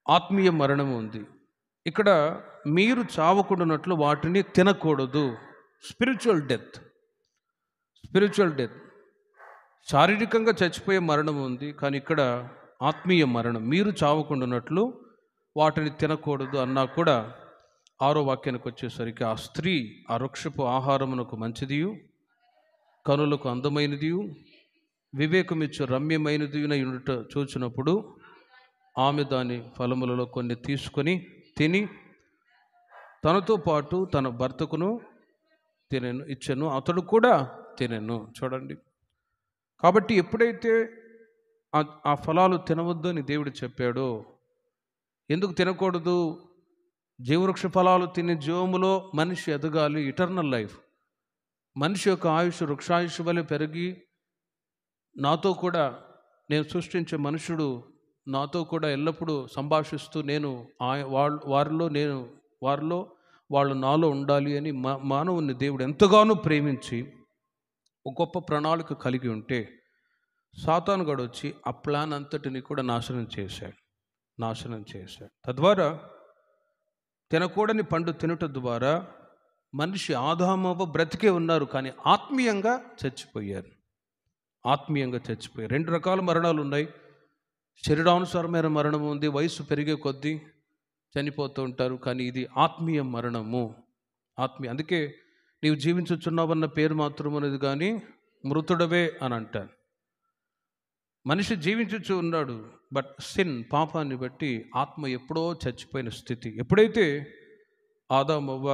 ఆత్మీయ మరణము ఉంది. ఇక్కడ మీరు చావకుండాన్నట్లు వాటిని తినకూడదు. Spiritual death. శారీరకంగా చచ్చిపోయే మరణం ఉంది, కానీ ఇక్కడ ఆత్మీయ మరణం. మీరు చావకుండాన్నట్లు వాటిని తినకూడదు అన్నా కూడా 6వ వాక్యానికి వచ్చేసరికి ఆ స్త్రీ ఆ వృక్షపు ఆహారమునకు మంచిదియు కనులకు అందమైనదియు వివేకమిచ్చు రమ్యమైనదియునై ఉండుట చూచినప్పుడు ఆమె దాని ఫలములలో కొన్ని తీసుకొని తిని తనతో పాటు తన భర్తకును ఇచ్చెను, అతడు కూడా తినెను. చూడండి, కాబట్టి ఎప్పుడైతే ఆ ఫలాలు తినవద్దు అని దేవుడు చెప్పాడో, ఎందుకు తినకూడదు? జీవవృక్ష ఫలాలు తినే జీవములో మనిషి ఎదగాలి, ఇటర్నల్ లైఫ్. మనిషి యొక్క ఆయుష్ వృక్షాయుష్ వలె పెరిగి నాతో కూడా, నేను సృష్టించే మనుషుడు నాతో కూడా ఎల్లప్పుడూ సంభాషిస్తూ వారిలో వాళ్ళు నాలో ఉండాలి అని మానవుని దేవుడు ఎంతగానో ప్రేమించి ఒక గొప్ప ప్రణాళిక కలిగి ఉంటే, సాతానుగాడు వచ్చి ఆ ప్లాన్ అంతటిని కూడా నాశనం చేశాడు. తద్వారా తినకూడని పండు తినుట ద్వారా మనిషి ఆదామవ్వ బ్రతికే ఉన్నారు, కానీ ఆత్మీయంగా చచ్చిపోయారు. 2 రకాల మరణాలు ఉన్నాయి. శరీరానుసారమైన మరణం ఉంది, వయసు పెరిగే కొద్దీ చనిపోతూ ఉంటారు. కానీ ఇది ఆత్మీయ మరణము. అందుకే నీవు జీవించుచున్నావన్న పేరు మాత్రం అనేది, కానీ మృతుడవే అని అంటారు. మనిషి జీవించుచు ఉన్నాడు, బట్ పాపాన్ని బట్టి ఆత్మ ఎప్పుడో చచ్చిపోయిన స్థితి. ఎప్పుడైతే ఆదామవ్వ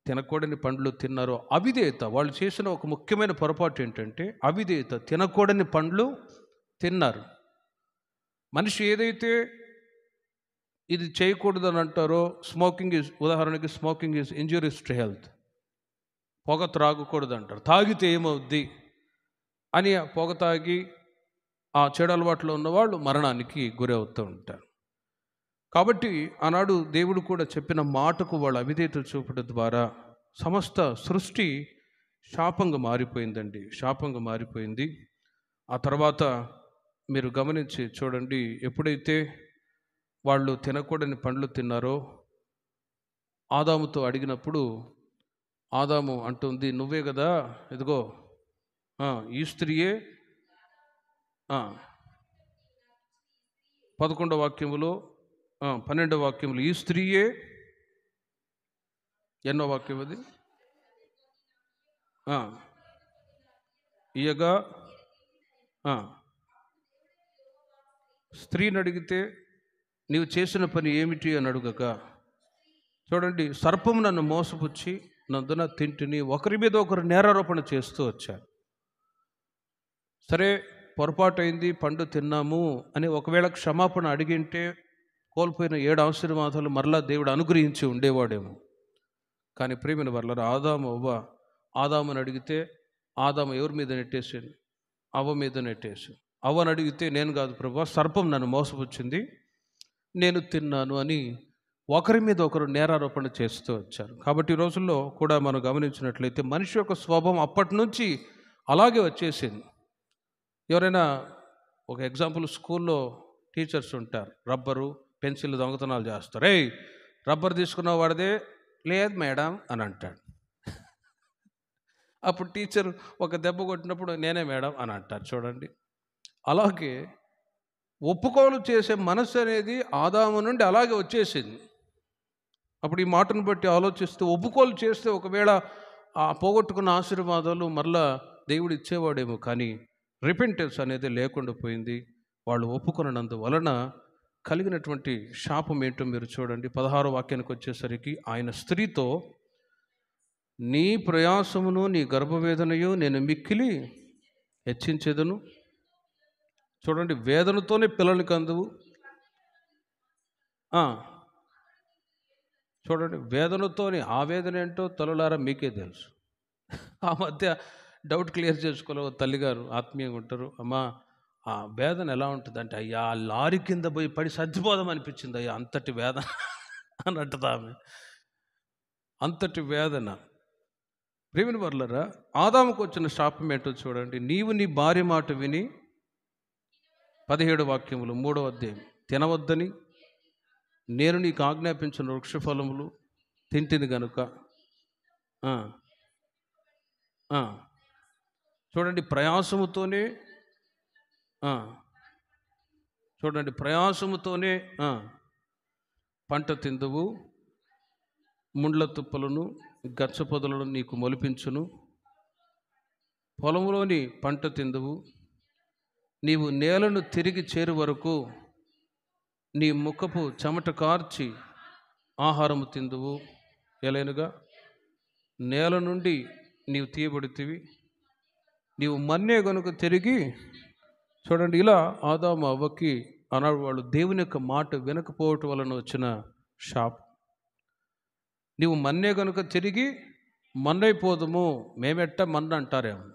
తినకూడని పండ్లు తిన్నారో, అవిధేయత, వాళ్ళు చేసిన ఒక ముఖ్యమైన పొరపాటు ఏంటంటే అవిధేయత. తినకూడని పండ్లు తిన్నారు. మనిషి ఏదైతే ఇది చేయకూడదని అంటారో, ఉదాహరణకి smoking is injurious to health, పొగ త్రాగకూడదు అంటారు. తాగితే ఏమవుద్ది అని పొగ తాగి ఆ చెడు అలవాట్లో ఉన్నవాళ్ళు మరణానికి గురవుతూ ఉంటారు. కాబట్టి ఆనాడు దేవుడు కూడా చెప్పిన మాటకు వాళ్ళు అవిధేయత చూపడం ద్వారా సమస్త సృష్టి శాపంగా మారిపోయిందండి, శాపంగా మారిపోయింది. ఆ తర్వాత మీరు గమనించి చూడండి, ఎప్పుడైతే వాళ్ళు తినకూడని పండ్లు తిన్నారో ఆదాముతో అడిగినప్పుడు ఆదాము అంటుంది, నువ్వే కదా, ఇదిగో ఈ స్త్రీయే 11వ వాక్యములో 12వ వాక్యములు, ఈ స్త్రీయే, ఎన్నో వాక్యం అది, ఇయగా స్త్రీని అడిగితే నీవు చేసిన పని ఏమిటి అని అడుగక, చూడండి, సర్పము నన్ను మోసపుచ్చి నందున తింటిని, ఒకరి మీద ఒకరు నేరారోపణ చేస్తూ వచ్చారు. సరే, పొరపాటు అయింది, పండు తిన్నాము అని ఒకవేళ క్షమాపణ అడిగింటే కోల్పోయిన 7 ఆశీర్వాదాలు మరలా దేవుడు అనుగ్రహించి ఉండేవాడేమో. కానీ ప్రియమైన వర్లారా, ఆదాముని అడిగితే ఆదాము ఎవరి మీద నెట్టేసాడు? అవ్వ మీద నెట్టేసాడు. అవ్వని అడిగితే నేను కాదు ప్రభువా, సర్పం నన్ను మోసపుచ్చింది, నేను తిన్నాను అని ఒకరి మీద ఒకరు నేరారోపణ చేస్తూ వచ్చారు. కాబట్టి ఈ రోజుల్లో కూడా మనం గమనించినట్లయితే మనిషి యొక్క స్వభావం అప్పటి నుంచి అలాగే వచ్చేసింది. ఎవరైనా ఒక ఎగ్జాంపుల్, స్కూల్లో టీచర్స్ ఉంటారు, రబ్బరు పెన్సిల్ దొంగతనాలు చేస్తారు. ఏయ్, రబ్బర్ తీసుకున్న వాడిదే, లేదు మేడం అని అంటాడు. అప్పుడు టీచర్ ఒక దెబ్బ కొట్టినప్పుడు నేనే మేడం అని అంటారు. చూడండి, అలాగే ఒప్పుకోలు చేసే మనసు అనేది ఆదాము నుండి అలాగే వచ్చేసింది. అప్పుడు ఈ మాటను బట్టి ఆలోచిస్తూ ఒప్పుకోలు చేస్తే ఒకవేళ ఆ పోగొట్టుకున్న ఆశీర్వాదాలు మరలా దేవుడు ఇచ్చేవాడేమో, కానీ రిపెంటెన్స్ అనేది లేకుండా పోయింది. వాళ్ళు ఒప్పుకొనందువలన కలిగినటువంటి శాపం ఏంటో మీరు చూడండి. 16వ వాక్యానికి వచ్చేసరికి, ఆయన స్త్రీతో నీ ప్రయాసమును నీ గర్భవేదనయు నేను మిక్కిలి హెచ్చించేదను. చూడండి, వేదనతోనే పిల్లల్ని కందువు. చూడండి, వేదనతోని, ఆ వేదన ఏంటో తల్లులారా మీకే తెలుసు. ఆ మధ్య డౌట్ క్లియర్ చేసుకోలే, తల్లిగారు ఆత్మీయంగా ఉంటారు, అమ్మా ఆ వేదన ఎలా ఉంటుంది అంటే, అయ్యా లారీ కింద పోయి పడి సర్దిపోదాం అనిపించింది అయ్యా, అంతటి వేదన అని అంటది ఆమె. అంతటి వేదన. ప్రియమైన వర్లరా, ఆదాముకు వచ్చిన శాపం ఏంటో చూడండి. నీవు నీ భార్య మాట విని, 17 వాక్యములు 3వ అధ్యాయం, తినవద్దని నేను నీకు ఆజ్ఞాపించిన వృక్షఫలములు తింటిని గనుక. చూడండి, ప్రయాసముతోనే పంట తిందువు, ముండ్ల తుప్పలను గచ్చ పొదలను నీకు మొలిపించును, పొలంలోని పంట తిందువు, నీవు నేలను తిరిగి చేరు వరకు నీ ముఖపు చెమట కార్చి ఆహారము తిందువు, ఎలైనగా నేల నుండి నీవు తీయబడితివి, నీవు మన్నే గనుక తిరిగి. చూడండి, ఇలా ఆదాము అవ్వకి అన్నాడు వాళ్ళు దేవుని యొక్క మాట వినకపోవటం వలన వచ్చిన శాపం. నీవు మన్నే గనుక తిరిగి మన్నైపోదుము. మేమెట్ట మన్న అంటారేమో,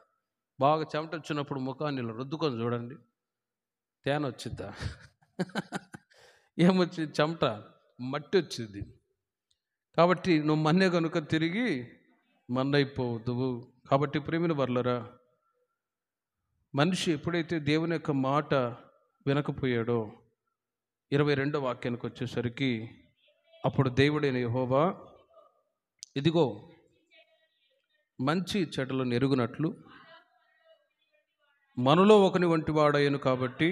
బాగా చెమట వచ్చినప్పుడు ముఖాన్ని ఇలా రుద్దుకొని చూడండి, తేన వచ్చిద్దా? ఏమొచ్చింది? చెమట, మట్టి వచ్చింది. కాబట్టి నువ్వు మన్నే కనుక తిరిగి మన్నైపోదువు. కాబట్టి ప్రేమిన వర్లరా, మనిషి ఎప్పుడైతే దేవుని యొక్క మాట వినకపోయాడో 22వ వాక్యానికి వచ్చేసరికి, అప్పుడు దేవుడైన యెహోవా ఇదిగో మంచి చెడులను ఎరుగునట్లు మనలో ఒకని వంటి వాడయ్యను. కాబట్టి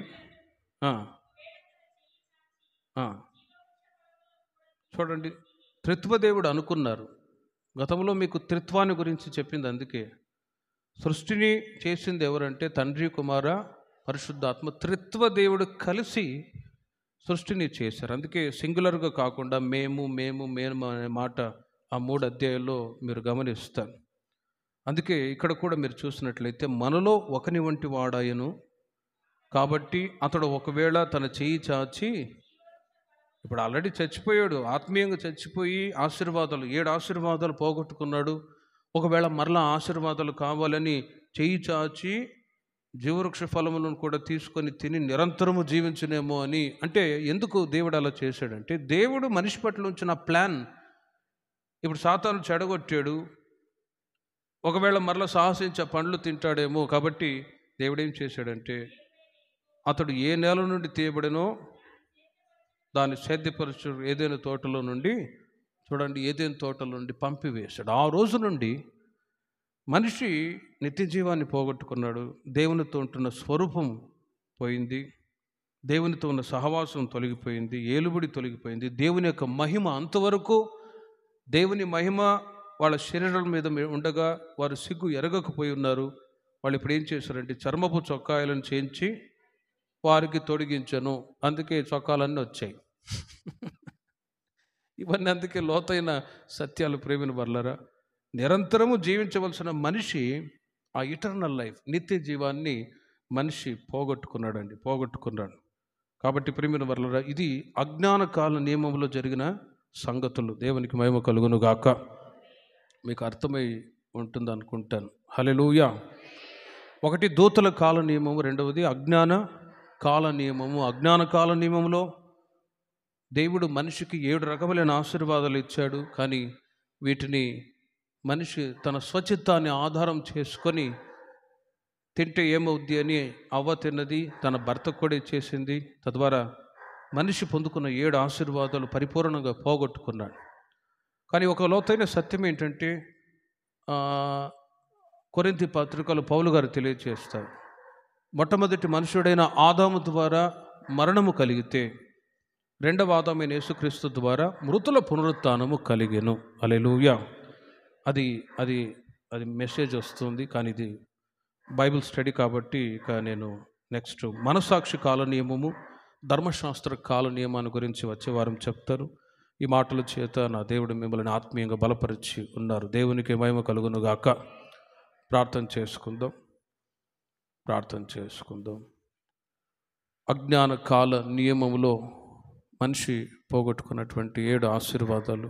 చూడండి, త్రిత్వదేవుడు అనుకున్నారు. గతంలో మీకు త్రిత్వాన్ని గురించి చెప్పింది. అందుకే సృష్టిని చేసింది ఎవరంటే తండ్రి, కుమార, పరిశుద్ధాత్మ, త్రిత్వదేవుడు కలిసి సృష్టిని చేశారు. అందుకే సింగులర్గా కాకుండా మేము మేము మేము అనే మాట ఆ 3 అధ్యాయాల్లో మీరు గమనిస్తారు. అందుకే ఇక్కడ కూడా మీరు చూసినట్లయితే మనలో ఒకని వంటి వాడాయను కాబట్టి అతడు ఒకవేళ తన చెయ్యి చాచి, ఇప్పుడు ఆల్రెడీ చచ్చిపోయాడు, ఆత్మీయంగా చచ్చిపోయి ఆశీర్వాదాలు 7 ఆశీర్వాదాలు పోగొట్టుకున్నాడు. ఒకవేళ మరలా ఆశీర్వాదాలు కావాలని చెయ్యి చాచి జీవవృక్ష ఫలములను కూడా తీసుకొని తిని నిరంతరము జీవించునేమో అని. అంటే ఎందుకు దేవుడు అలా చేశాడంటే, దేవుడు మనిషి పట్ల ఉంచిన ప్లాన్. ఇప్పుడు సాతాను చెడగొట్టాడు, ఒకవేళ మరలా సాహసించే పండ్లు తింటాడేమో. కాబట్టి దేవుడు ఏం చేశాడంటే, అతడు ఏ నేల నుండి తీయబడినో దాన్ని సేద్యపరచు ఏదైనా తోటలో నుండి, చూడండి, ఏదైనా తోటలో నుండి పంపివేశాడు. ఆ రోజు నుండి మనిషి నిత్య జీవాన్ని పోగొట్టుకున్నాడు. దేవునితో ఉంటున్న స్వరూపం పోయింది, దేవునితో ఉన్న సహవాసం తొలగిపోయింది, ఏలుబడి తొలగిపోయింది. దేవుని యొక్క మహిమ అంతవరకు, దేవుని మహిమ వాళ్ళ శరీరాల మీద ఉండగా వారు సిగ్గు ఎరగకపోయి ఉన్నారు. వాళ్ళు ఇప్పుడు ఏం చేశారంటే చర్మపు చొక్కాయలను చేయించి వారికి తొడిగించను. అందుకే చొక్కాలన్నీ వచ్చాయి. ఇవన్నీ అందుకే లోతైన సత్యాలు ప్రేమిన వర్లరా. నిరంతరము జీవించవలసిన మనిషి ఆ ఇటర్నల్ లైఫ్, నిత్య జీవాన్ని మనిషి పోగొట్టుకున్నాడు. కాబట్టి ప్రేమిన వర్లరా, ఇది అజ్ఞాన కాల నియమంలో జరిగిన సంగతులు. దేవునికి మహిమ కలుగును గాక. మీకు అర్థమై ఉంటుంది అనుకుంటాను. హల్లెలూయా. ఒకటి దూతల కాల నియమము, రెండవది అజ్ఞాన కాల నియమము. అజ్ఞాన కాల నియమంలో దేవుడు మనిషికి 7 రకములైన ఆశీర్వాదాలు ఇచ్చాడు. కానీ వీటిని మనిషి తన స్వచిత్తాన్ని ఆధారం చేసుకొని తింటే ఏమవుద్ది అని అవ్వ తిన్నది, తన భర్త కూడా ఇచ్చేసింది. తద్వారా మనిషి పొందుకున్న 7 ఆశీర్వాదాలు పరిపూర్ణంగా పోగొట్టుకున్నాడు. కానీ ఒక లోతైన సత్యం ఏంటంటే, కొరింథీ పత్రికలో పౌలు గారు తెలియజేస్తారు, మొట్టమొదటి మనుషుడైన ఆదాము ద్వారా మరణము కలిగితే రెండవ ఆదామైన యేసుక్రీస్తు ద్వారా మృతుల పునరుత్థానము కలిగెను. హల్లెలూయా. అది అది అది మెసేజ్ వస్తుంది, కానీ ఇది బైబిల్ స్టడీ కాబట్టి ఇక నేను నెక్స్ట్ మనసాక్షి కాల నియమము, ధర్మశాస్త్ర కాల నియమాన్ని గురించి వచ్చే వారం చెప్తారు. ఈ మాటల చేత నా దేవుడు మిమ్మల్ని ఆత్మీయంగా బలపరిచి ఉన్నారు. దేవునికి మహిమ కలుగును గాక. ప్రార్థన చేసుకుందాం. అజ్ఞాన కాల నియమములో మనిషి పోగొట్టుకున్నటువంటి 7 ఆశీర్వాదాలు